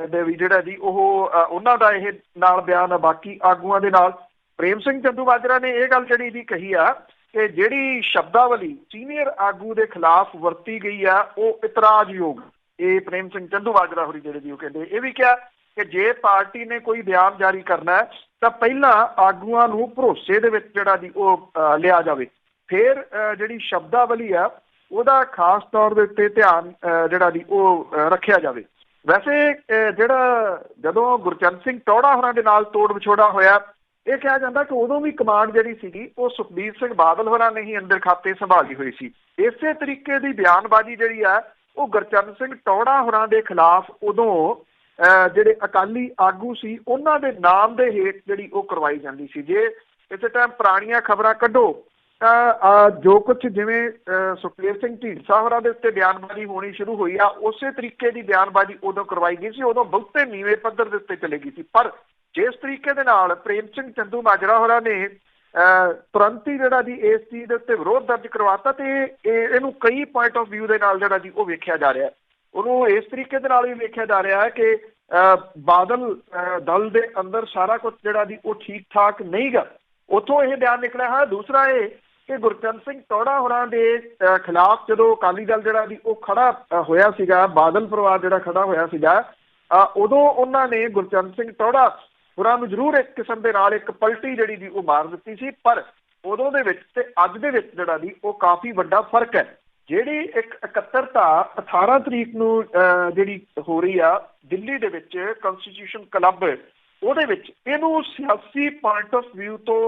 ਦੇ ਵੀ ਜਿਹੜਾ ਜੀ ਉਹ ਉਹਨਾਂ ਦਾ ਇਹ ਨਾਲ ਬਿਆਨ ਆ ਬਾਕੀ ਆਗੂਆਂ ਦੇ ਨਾਲ। ਪ੍ਰੇਮ ਸਿੰਘ ਚੰਦੂਮਾਜਰਾ ਨੇ ਇਹ ਗੱਲ ਜਿਹੜੀ ਦੀ ਕਹੀ ਆ ਕਿ ਜਿਹੜੀ ਸ਼ਬਦਾਵਲੀ ਸੀਨੀਅਰ ਆਗੂ ਦੇ ਖਿਲਾਫ ਵਰਤੀ ਗਈ ਆ ਉਹ ਇਤਰਾਜ਼ਯੋਗ। ਇਹ ਪ੍ਰੇਮ ਸਿੰਘ ਚੰਦੂਮਾਜਰਾ ਹੋਰੀ ਜਿਹੜੇ ਜੀ ਉਹ ਕਹਿੰਦੇ। ਇਹ ਵੀ ਕਿਹਾ ਕਿ ਜੇ ਪਾਰਟੀ ਨੇ ਕੋਈ ਬਿਆਨ ਜਾਰੀ ਕਰਨਾ ਤਾਂ ਪਹਿਲਾਂ ਆਗੂਆਂ ਨੂੰ ਭਰੋਸੇ ਦੇ ਵਿੱਚ ਜਿਹੜਾ ਜੀ ਉਹ ਲਿਆ ਜਾਵੇ, ਫਿਰ ਜਿਹੜੀ ਸ਼ਬਦਾਵਲੀ ਆ ਉਹਦਾ ਖਾਸ ਤੌਰ ਦੇ ਉੱਤੇ ਧਿਆਨ ਜਿਹੜਾ ਜੀ ਉਹ ਰੱਖਿਆ ਜਾਵੇ। ਵੈਸੇ ਜਿਹੜਾ ਜਦੋਂ ਗੁਰਚਰਨ ਸਿੰਘ ਟੌਹੜਾ ਹੋਰਾਂ ਦੇ ਨਾਲ ਤੋੜ ਵਿਛੋੜਾ ਹੋਇਆ, ਇਹ ਕਿਹਾ ਜਾਂਦਾ ਕਿ ਉਦੋਂ ਵੀ ਕਮਾਂਡ ਜਿਹੜੀ ਸੀਗੀ ਉਹ ਸੁਖਬੀਰ ਸਿੰਘ ਬਾਦਲ ਹੋਰਾਂ ਨੇ ਹੀ ਅੰਦਰ ਖਾਤੇ ਸੰਭਾਲੀ ਹੋਈ ਸੀ। ਇਸੇ ਤਰੀਕੇ ਦੀ ਬਿਆਨਬਾਜ਼ੀ ਜਿਹੜੀ ਆ ਉਹ ਗੁਰਚਰਨ ਸਿੰਘ ਟੌਹੜਾ ਹੋਰਾਂ ਦੇ ਖਿਲਾਫ ਉਦੋਂ ਜਿਹੜੇ ਅਕਾਲੀ ਆਗੂ ਸੀ ਉਹਨਾਂ ਦੇ ਨਾਮ ਦੇ ਹੇਠ ਜਿਹੜੀ ਉਹ ਕਰਵਾਈ ਜਾਂਦੀ ਸੀ। ਜੇ ਇਸੇ ਟਾਈਮ ਪੁਰਾਣੀਆਂ ਖਬਰਾਂ ਕੱਢੋ ਤਾਂ ਜੋ ਕੁਛ ਜਿਵੇਂ ਸੁਖਦੇਵ ਸਿੰਘ ਢੀਂਡਸਾ ਹੋਰਾਂ ਦੇ ਉੱਤੇ ਬਿਆਨਬਾਜ਼ੀ ਹੋਣੀ ਸ਼ੁਰੂ ਹੋਈ ਆ, ਉਸੇ ਤਰੀਕੇ ਦੀ ਬਿਆਨਬਾਜ਼ੀ ਉਦੋਂ ਕਰਵਾਈ ਗਈ ਸੀ। ਉਦੋਂ ਬਹੁਤੇ ਨੀਵੇਂ ਪੱਧਰ ਦੇ ਉੱਤੇ ਚਲੇ ਗਈ ਸੀ। ਪਰ ਜਿਸ ਤਰੀਕੇ ਦੇ ਨਾਲ ਪ੍ਰੇਮ ਸਿੰਘ ਚੰਦੂਮਾਜਰਾ ਹੋਰਾਂ ਨੇ ਤੁਰੰਤ ਹੀ ਜਿਹੜਾ ਜੀ ਇਸ ਚੀਜ਼ ਦੇ ਉੱਤੇ ਵਿਰੋਧ ਦਰਜ ਕਰਵਾਤਾ ਤੇ ਇਹਨੂੰ ਕਈ ਪੁਆਇੰਟ ਆਫ ਵਿਊ ਦੇ ਨਾਲ ਜਿਹੜਾ ਜੀ ਉਹ ਵੇਖਿਆ ਜਾ ਰਿਹਾ। ਉਹਨੂੰ ਇਸ ਤਰੀਕੇ ਦੇ ਨਾਲ ਵੀ ਵੇਖਿਆ ਜਾ ਰਿਹਾ ਹੈ ਕਿ ਬਾਦਲ ਦਲ ਦੇ ਅੰਦਰ ਸਾਰਾ ਕੁਝ ਜਿਹੜਾ ਜੀ ਉਹ ਠੀਕ ਠਾਕ ਨਹੀਂ ਗਾ, ਉੱਥੋਂ ਇਹ ਬਿਆਨ ਨਿਕਲਿਆ ਹੈ। ਦੂਸਰਾ ਇਹ ਕਿ ਗੁਰਚਰਨ ਸਿੰਘ ਟੌਹੜਾ ਹੋਰਾਂ ਦੇ ਖਿਲਾਫ ਜਦੋਂ ਅਕਾਲੀ ਦਲ ਜਿਹੜਾ ਜੀ ਉਹ ਖੜਾ ਹੋਇਆ ਸੀਗਾ, ਬਾਦਲ ਪਰਿਵਾਰ ਜਿਹੜਾ ਖੜਾ ਹੋਇਆ ਸੀਗਾ, ਉਦੋਂ ਉਹਨਾਂ ਨੇ ਗੁਰਚਰਨ ਸਿੰਘ ਟੌਹੜਾ ਹੋਰਾਂ ਨੂੰ ਜ਼ਰੂਰ ਇੱਕ ਕਿਸਮ ਦੇ ਨਾਲ ਇੱਕ ਪਲਟੀ ਜਿਹੜੀ ਜੀ ਉਹ ਮਾਰ ਦਿੱਤੀ ਸੀ। ਪਰ ਉਦੋਂ ਦੇ ਵਿੱਚ ਤੇ ਅੱਜ ਦੇ ਵਿੱਚ ਜਿਹੜਾ ਜੀ ਉਹ ਕਾਫੀ ਵੱਡਾ ਫਰਕ ਹੈ। ਜਿਹੜੀ ਇੱਕ ਇਕੱਤਰਤਾ 18 ਤਰੀਕ ਨੂੰ ਜਿਹੜੀ ਹੋ ਰਹੀ ਆ ਦਿੱਲੀ ਦੇ ਵਿੱਚ ਕਨਸਟੀਟਿਊਸ਼ਨ ਕਲੱਬ, ਉਹਦੇ ਵਿੱਚ ਇਹਨੂੰ ਸਿਆਸੀ ਪੁਆਇੰਟ ਆਫ ਵਿਊ ਤੋਂ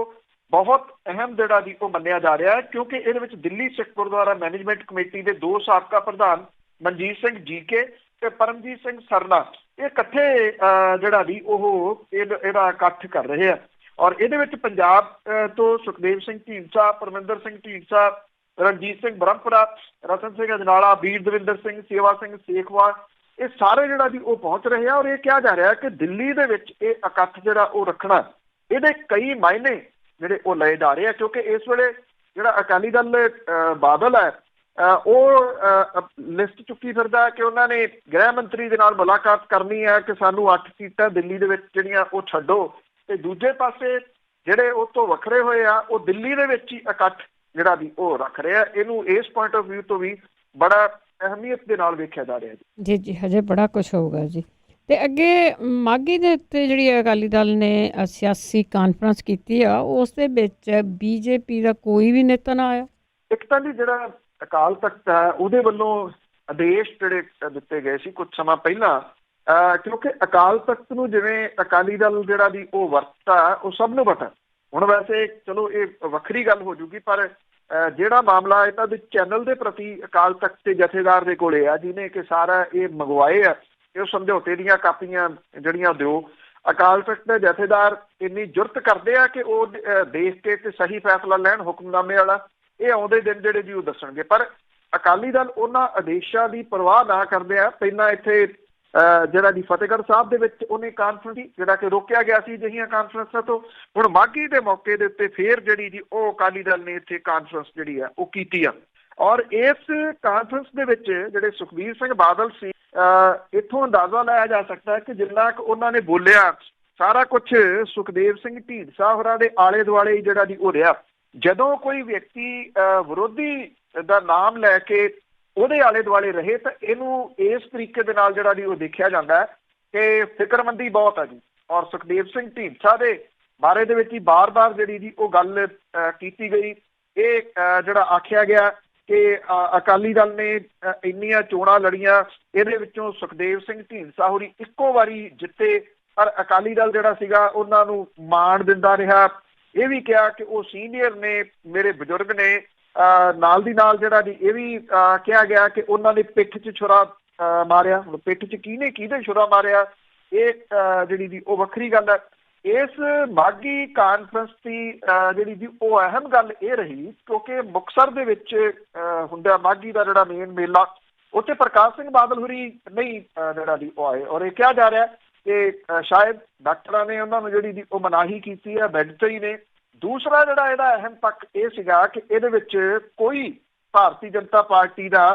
ਬਹੁਤ ਅਹਿਮ ਜਿਹੜਾ ਜੀ ਉਹ ਮੰਨਿਆ ਜਾ ਰਿਹਾ ਹੈ, ਕਿਉਂਕਿ ਇਹਦੇ ਵਿੱਚ ਦਿੱਲੀ ਸਿੱਖ ਗੁਰਦੁਆਰਾ ਮੈਨੇਜਮੈਂਟ ਕਮੇਟੀ ਦੇ 2 ਸਾਬਕਾ ਪ੍ਰਧਾਨ ਮਨਜੀਤ ਸਿੰਘ ਜੀਕੇ ਤੇ ਪਰਮਜੀਤ ਸਿੰਘ ਸਰਨਾ ਇਹ ਇਕੱਠੇ ਜਿਹੜਾ ਜੀ ਉਹ ਇਹਦਾ ਇਕੱਠ ਕਰ ਰਹੇ ਆ। ਔਰ ਇਹਦੇ ਵਿੱਚ ਪੰਜਾਬ ਤੋਂ ਸੁਖਦੇਵ ਸਿੰਘ ਢੀਂਡਸਾ, ਪਰਮਿੰਦਰ ਸਿੰਘ ਢੀਂਡਸਾ, ਰਣਜੀਤ ਸਿੰਘ ਬ੍ਰਹਮਪੁਰਾ, ਰਤਨ ਸਿੰਘ ਅਜਨਾਲਾ, ਵੀਰ ਦਵਿੰਦਰ ਸਿੰਘ, ਸੇਵਾ ਸਿੰਘ ਸੇਖਵਾਲ, ਇਹ ਸਾਰੇ ਜਿਹੜਾ ਜੀ ਉਹ ਪਹੁੰਚ ਰਹੇ ਆ। ਔਰ ਇਹ ਕਿਹਾ ਜਾ ਰਿਹਾ ਕਿ ਦਿੱਲੀ ਦੇ ਵਿੱਚ ਇਹ ਇਕੱਠ ਜਿਹੜਾ ਉਹ ਰੱਖਣਾ, ਇਹਦੇ ਕਈ ਮਾਇਨੇ ਜਿਹੜੇ ਉਹ ਲਏ ਜਾ ਰਹੇ ਆ, ਕਿਉਂਕਿ ਇਸ ਵੇਲੇ ਜਿਹੜਾ ਅਕਾਲੀ ਦਲ ਬਾਦਲ ਹੈ ਉਹ ਲਿਸਟ ਚੁੱਕੀ ਫਿਰਦਾ ਕਿ ਉਹਨਾਂ ਨੇ ਗ੍ਰਹਿ ਮੰਤਰੀ ਦੇ ਨਾਲ ਮੁਲਾਕਾਤ ਕਰਨੀ ਹੈ ਕਿ ਸਾਨੂੰ 8 ਸੀਟਾਂ ਦਿੱਲੀ ਦੇ ਵਿੱਚ ਜਿਹੜੀਆਂ ਉਹ ਛੱਡੋ, ਤੇ ਦੂਜੇ ਪਾਸੇ ਜਿਹੜੇ ਉਹ ਤੋਂ ਵੱਖਰੇ ਹੋਏ ਆ ਉਹ ਦਿੱਲੀ ਦੇ ਵਿੱਚ ਹੀ ਇਕੱਠ ਜਿਹੜਾ ਵੀ ਉਹ ਰੱਖ ਰਿਹਾ। ਇਹਨੂੰ ਇਸ ਪੁਆਇੰਟ ਆਫ ਵਿਊ ਤੋਂ ਵੀ ਬੜਾ ਅਹਿਮੀਅਤ ਦੇ ਨਾਲ ਵੇਖਿਆ ਜਾ ਰਿਹਾ ਜੀ। ਜੀ ਹਜੇ ਬੜਾ ਕੁਛ ਹੋਊਗਾ ਜੀ। ਤੇ ਅੱਗੇ ਮਾਘੀ ਦੇ ਉੱਤੇ ਜਿਹੜੀ ਅਕਾਲੀ ਦਲ ਨੇ ਸਿਆਸੀ ਕਾਨਫਰੰਸ ਕੀਤੀ ਆ, ਉਸ ਦੇ ਵਿੱਚ ਬੀਜੇਪੀ ਦਾ ਕੋਈ ਵੀ ਨੇਤਾ ਨਾ ਆਇਆ। ਇੱਕ ਤਾਂ ਜੀ ਜਿਹੜਾ ਅਕਾਲ ਤਖਤ ਹੈ ਉਹਦੇ ਵੱਲੋਂ ਆਦੇਸ਼ ਜਿਹੜੇ ਦਿੱਤੇ ਗਏ ਸੀ ਕੁਝ ਸਮਾਂ ਪਹਿਲਾਂ, ਕਿਉਂਕਿ ਅਕਾਲ ਤਖਤ ਨੂੰ ਜਿਵੇਂ ਅਕਾਲੀ ਦਲ ਜਿਹੜਾ ਦੀ ਉਹ ਵਰਤਦਾ ਉਹ ਸਭ ਨੂੰ ਪਤਾ। ਹੁਣ ਵੈਸੇ ਚਲੋ ਇਹ ਵੱਖਰੀ ਗੱਲ ਹੋ ਜੂਗੀ, ਪਰ ਜਿਹੜਾ ਮਾਮਲਾ ਇਹਨਾਂ ਦੇ ਚੈਨਲ ਦੇ ਪ੍ਰਤੀ ਅਕਾਲ ਤਖਤ ਦੇ ਜਥੇਦਾਰ ਦੇ ਕੋਲੇ ਆ, ਜਿਹਨੇ ਕਿ ਸਾਰਾ ਇਹ ਮੰਗਵਾਏ ਆ ਇਹ ਸਮਝੌਤੇ ਦੀਆਂ ਕਾਪੀਆਂ ਜਿਹੜੀਆਂ ਦਿਓ, ਅਕਾਲ ਤਖਤ ਦੇ ਜਥੇਦਾਰ ਇੰਨੀ ਜੁਰਤ ਕਰਦੇ ਆ ਕਿ ਉਹ ਦੇਖ ਕੇ ਤੇ ਸਹੀ ਫੈਸਲਾ ਲੈਣ ਹੁਕਮਨਾਮੇ ਵਾਲਾ, ਇਹ ਆਉਂਦੇ ਦਿਨ ਜਿਹੜੇ ਜੀ ਉਹ ਦੱਸਣਗੇ। ਪਰ ਅਕਾਲੀ ਦਲ ਉਹਨਾਂ ਆਦੇਸ਼ਾਂ ਦੀ ਪਰਵਾਹ ਨਾ ਕਰਦੇ ਆ। ਪਹਿਲਾਂ ਇੱਥੇ ਜਿਹੜਾ ਜੀ ਫਤਿਹਗੜ੍ਹ ਸਾਹਿਬ ਦੇ ਵਿੱਚ ਉਹਨੇ ਕਾਨਫਰੰਸ ਜਿਹੜਾ ਕਿ ਰੋਕਿਆ ਗਿਆ ਸੀ ਅਜਿਹੀਆਂ ਕਾਨਫਰੰਸਾਂ ਤੋਂ, ਹੁਣ ਮਾਘੀ ਦੇ ਮੌਕੇ ਦੇ ਉੱਤੇ ਫੇਰ ਜਿਹੜੀ ਜੀ ਉਹ ਅਕਾਲੀ ਦਲ ਨੇ ਇੱਥੇ ਕਾਨਫਰੰਸ ਜਿਹੜੀ ਆ ਉਹ ਕੀਤੀ ਆ। ਔਰ ਇਸ ਕਾਨਫਰੰਸ ਦੇ ਵਿੱਚ ਜਿਹੜੇ ਸੁਖਬੀਰ ਸਿੰਘ ਬਾਦਲ ਸੀ, ਇੱਥੋਂ ਅੰਦਾਜ਼ਾ ਲਾਇਆ ਜਾ ਸਕਦਾ ਹੈ ਕਿ ਜਿੰਨਾ ਕੁ ਉਹਨਾਂ ਨੇ ਬੋਲਿਆ ਸਾਰਾ ਕੁਛ ਸੁਖਦੇਵ ਸਿੰਘ ਢੀਂਡਸਾ ਹੋਰਾਂ ਦੇ ਆਲੇ ਦੁਆਲੇ ਹੀ ਜਿਹੜਾ ਜੀ ਉਹ ਰਿਹਾ। ਜਦੋਂ ਕੋਈ ਵਿਅਕਤੀ ਵਿਰੋਧੀ ਦਾ ਨਾਮ ਲੈ ਕੇ ਉਹਦੇ ਆਲੇ ਦੁਆਲੇ ਰਹੇ ਤਾਂ ਇਹਨੂੰ ਇਸ ਤਰੀਕੇ ਦੇ ਨਾਲ ਜਿਹੜਾ ਜੀ ਉਹ ਦੇਖਿਆ ਜਾਂਦਾ ਹੈ ਕਿ ਫਿਕਰਮੰਦੀ ਬਹੁਤ ਆ ਜੀ। ਔਰ ਸੁਖਦੇਵ ਸਿੰਘ ਢੀਂਡਸਾ ਦੇ ਬਾਰੇ ਦੇ ਵਿੱਚ ਹੀ ਬਾਰ-ਬਾਰ ਜਿਹੜੀ ਜੀ ਉਹ ਗੱਲ ਕੀਤੀ ਗਈ। ਇਹ ਜਿਹੜਾ ਆਖਿਆ ਗਿਆ ਕਿ ਅਕਾਲੀ ਦਲ ਨੇ ਇੰਨੀਆਂ ਚੋਣਾਂ ਲੜੀਆਂ, ਇਹਦੇ ਵਿੱਚੋਂ ਸੁਖਦੇਵ ਸਿੰਘ ਢੀਂਡਸਾ ਹੋਰੀ ਇੱਕੋ ਵਾਰੀ ਜਿੱਤੇ, ਪਰ ਅਕਾਲੀ ਦਲ ਜਿਹੜਾ ਸੀਗਾ ਉਹਨਾਂ ਨੂੰ ਮਾਣ ਦਿੰਦਾ ਰਿਹਾ। ਇਹ ਵੀ ਕਿਹਾ ਕਿ ਉਹ ਸੀਨੀਅਰ ਨੇ, ਮੇਰੇ ਬਜ਼ੁਰਗ ਨੇ। ਨਾਲ ਦੀ ਨਾਲ ਜਿਹੜਾ ਜੀ ਇਹ ਵੀ ਕਿਹਾ ਗਿਆ ਕਿ ਉਹਨਾਂ ਨੇ ਪਿੱਠ 'ਚ ਛੁਰਾ ਮਾਰਿਆ। ਹੁਣ ਪਿੱਠ 'ਚ ਕਿਹਨੇ ਛੁਰਾ ਮਾਰਿਆ, ਇਹ ਜਿਹੜੀ ਦੀ ਉਹ ਵੱਖਰੀ ਗੱਲ ਹੈ। ਇਸ ਮਾਘੀ ਕਾਨਫਰੰਸ ਦੀ ਜਿਹੜੀ ਦੀ ਉਹ ਅਹਿਮ ਗੱਲ ਇਹ ਰਹੀ, ਕਿਉਂਕਿ ਮੁਕਤਸਰ ਦੇ ਵਿੱਚ ਹੁੰਦਾ ਮਾਘੀ ਦਾ ਜਿਹੜਾ ਮੇਨ ਮੇਲਾ, ਉੱਥੇ ਪ੍ਰਕਾਸ਼ ਸਿੰਘ ਬਾਦਲ ਹੋਰੀ ਨਹੀਂ ਜਿਹੜਾ ਦੀ ਉਹ ਆਏ, ਔਰ ਇਹ ਕਿਹਾ ਜਾ ਰਿਹਾ ਕਿ ਸ਼ਾਇਦ ਡਾਕਟਰਾਂ ਨੇ ਉਹਨਾਂ ਨੂੰ ਜਿਹੜੀ ਦੀ ਉਹ ਮਨਾਹੀ ਕੀਤੀ ਹੈ, ਬੈੱਡ ਤੇ ਹੀ ਨੇ। ਦੂਸਰਾ ਜਿਹੜਾ ਇਹਦਾ ਅਹਿਮ ਪੱਖ ਇਹ ਸੀਗਾ ਕਿ ਇਹਦੇ ਵਿੱਚ ਕੋਈ ਭਾਰਤੀ ਜਨਤਾ ਪਾਰਟੀ ਦਾ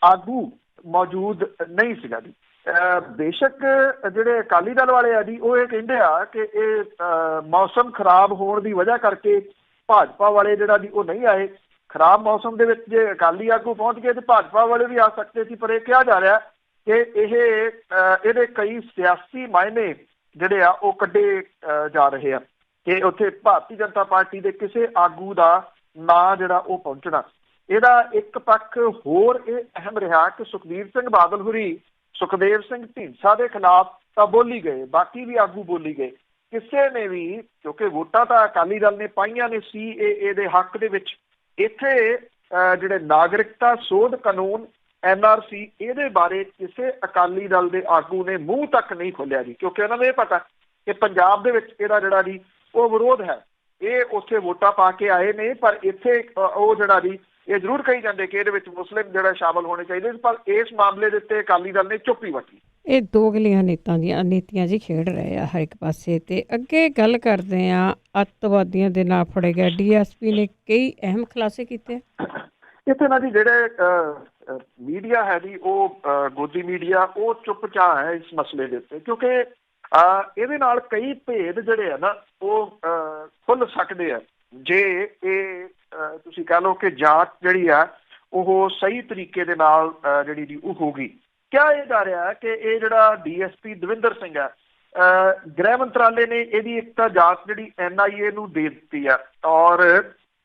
ਆਗੂ ਮੌਜੂਦ ਨਹੀਂ ਸੀਗਾ ਜੀ। ਬੇਸ਼ੱਕ ਜਿਹੜੇ ਅਕਾਲੀ ਦਲ ਵਾਲੇ ਆ ਜੀ, ਉਹ ਇਹ ਕਹਿੰਦੇ ਆ ਕਿ ਇਹ ਮੌਸਮ ਖਰਾਬ ਹੋਣ ਦੀ ਵਜ੍ਹਾ ਕਰਕੇ ਭਾਜਪਾ ਵਾਲੇ ਜਿਹੜਾ ਜੀ ਉਹ ਨਹੀਂ ਆਏ। ਖਰਾਬ ਮੌਸਮ ਦੇ ਵਿੱਚ ਜੇ ਅਕਾਲੀ ਆਗੂ ਪਹੁੰਚ ਗਏ ਤੇ ਭਾਜਪਾ ਵਾਲੇ ਵੀ ਆ ਸਕਦੇ ਸੀ, ਪਰ ਇਹ ਕਿਹਾ ਜਾ ਰਿਹਾ ਕਿ ਇਹਦੇ ਕਈ ਸਿਆਸੀ ਮਾਇਨੇ ਜਿਹੜੇ ਆ ਉਹ ਕੱਢੇ ਜਾ ਰਹੇ ਆ ਕਿ ਉੱਥੇ ਭਾਰਤੀ ਜਨਤਾ ਪਾਰਟੀ ਦੇ ਕਿਸੇ ਆਗੂ ਦਾ ਨਾਂ ਜਿਹੜਾ ਉਹ ਪਹੁੰਚਣਾ। ਇਹਦਾ ਇੱਕ ਪੱਖ ਹੋਰ ਇਹ ਅਹਿਮ ਰਿਹਾ ਕਿ ਸੁਖਬੀਰ ਸਿੰਘ ਬਾਦਲ ਹੋਰੀ ਸੁਖਦੇਵ ਸਿੰਘ ਢੀਂਡਸਾ ਦੇ ਖਿਲਾਫ ਤਾਂ ਬੋਲੀ ਗਏ, ਬਾਕੀ ਵੀ ਆਗੂ ਬੋਲੀ ਗਏ। ਕਿਸੇ ਨੇ ਵੀ, ਕਿਉਂਕਿ ਵੋਟਾਂ ਤਾਂ ਅਕਾਲੀ ਦਲ ਨੇ ਪਾਈਆਂ ਨੇ CAA ਦੇ ਹੱਕ ਦੇ ਵਿੱਚ, ਇੱਥੇ ਜਿਹੜੇ ਨਾਗਰਿਕਤਾ ਸੋਧ ਕਾਨੂੰਨ NRC ਇਹਦੇ ਬਾਰੇ ਕਿਸੇ ਅਕਾਲੀ ਦਲ ਦੇ ਆਗੂ ਨੇ ਮੂੰਹ ਤੱਕ ਨਹੀਂ ਖੋਲਿਆ ਜੀ, ਕਿਉਂਕਿ ਉਹਨਾਂ ਨੂੰ ਇਹ ਪਤਾ ਕਿ ਪੰਜਾਬ ਦੇ ਵਿੱਚ ਇਹਦਾ ਜਿਹੜਾ ਜੀ ਉਹ ਵਿਰੋਧ ਹੈ। ਇਹ ਉੱਥੇ ਵੋਟਾਂ ਪਾ ਕੇ ਆਏ ਨੇ, ਪਰ ਇੱਥੇ ਉਹ ਜਿਹੜਾ ਜੀ ਇਹ ਜ਼ਰੂਰ ਕਹੀ ਜਾਂਦੇ ਕਿ ਇਹਦੇ ਵਿੱਚ ਮੁਸਲਿਮ ਜਿਹੜਾ ਸ਼ਾਮਲ ਹੋਣੇ ਚਾਹੀਦੇ, ਪਰ ਇਸ ਮਾਮਲੇ ਦੇ ਉੱਤੇ ਅਕਾਲੀ ਦਲ ਨੇ ਚੁੱਪ ਹੀ ਵੱਟੀ। ਇਹ ਦੋਗਲੀਆਂ ਨੀਤੀਆਂ ਜੀ ਖੇਡ ਰਹੇ ਆ ਹਰ ਇੱਕ ਪਾਸੇ। ਤੇ ਅੱਗੇ ਗੱਲ ਕਰਦੇ ਆ ਅੱਤਵਾਦੀਆਂ ਦੇ ਨਾਲ ਫੜੇ ਗਏ DSP ਨੇ ਕਈ ਅਹਿਮ ਖੁਲਾਸੇ ਕੀਤੇ। ਇੱਥੇ ਨਾ ਜੀ ਜਿਹੜੇ ਮੀਡੀਆ ਹੈ ਜੀ, ਉਹ ਗੋਦੀ ਮੀਡੀਆ, ਉਹ ਚੁੱਪਚਾਪ ਹੈ ਇਸ ਮਸਲੇ ਦੇ ਉੱਤੇ, ਕਿਉਂਕਿ ਇਹਦੇ ਨਾਲ ਕਈ ਭੇਦ ਜਿਹੜੇ ਆ ਨਾ ਉਹ ਖੁੱਲ ਸਕਦੇ ਆ ਜੇ ਇਹ ਤੁਸੀਂ ਕਹਿ ਲਓ ਕਿ ਜਾਂਚ ਜਿਹੜੀ ਆ ਉਹ ਸਹੀ ਤਰੀਕੇ ਦੇ ਨਾਲ ਜਿਹੜੀ ਦੀ ਉਹ ਹੋਊਗੀ। ਕਿਹਾ ਇਹ ਜਾ ਰਿਹਾ ਕਿ ਇਹ ਜਿਹੜਾ DSP ਦਵਿੰਦਰ ਸਿੰਘ ਹੈ, ਗ੍ਰਹਿ ਮੰਤਰਾਲੇ ਨੇ ਇਹਦੀ ਇੱਕ ਤਾਂ ਜਾਂਚ ਜਿਹੜੀ NIA ਨੂੰ ਦੇ ਦਿੱਤੀ ਆ, ਔਰ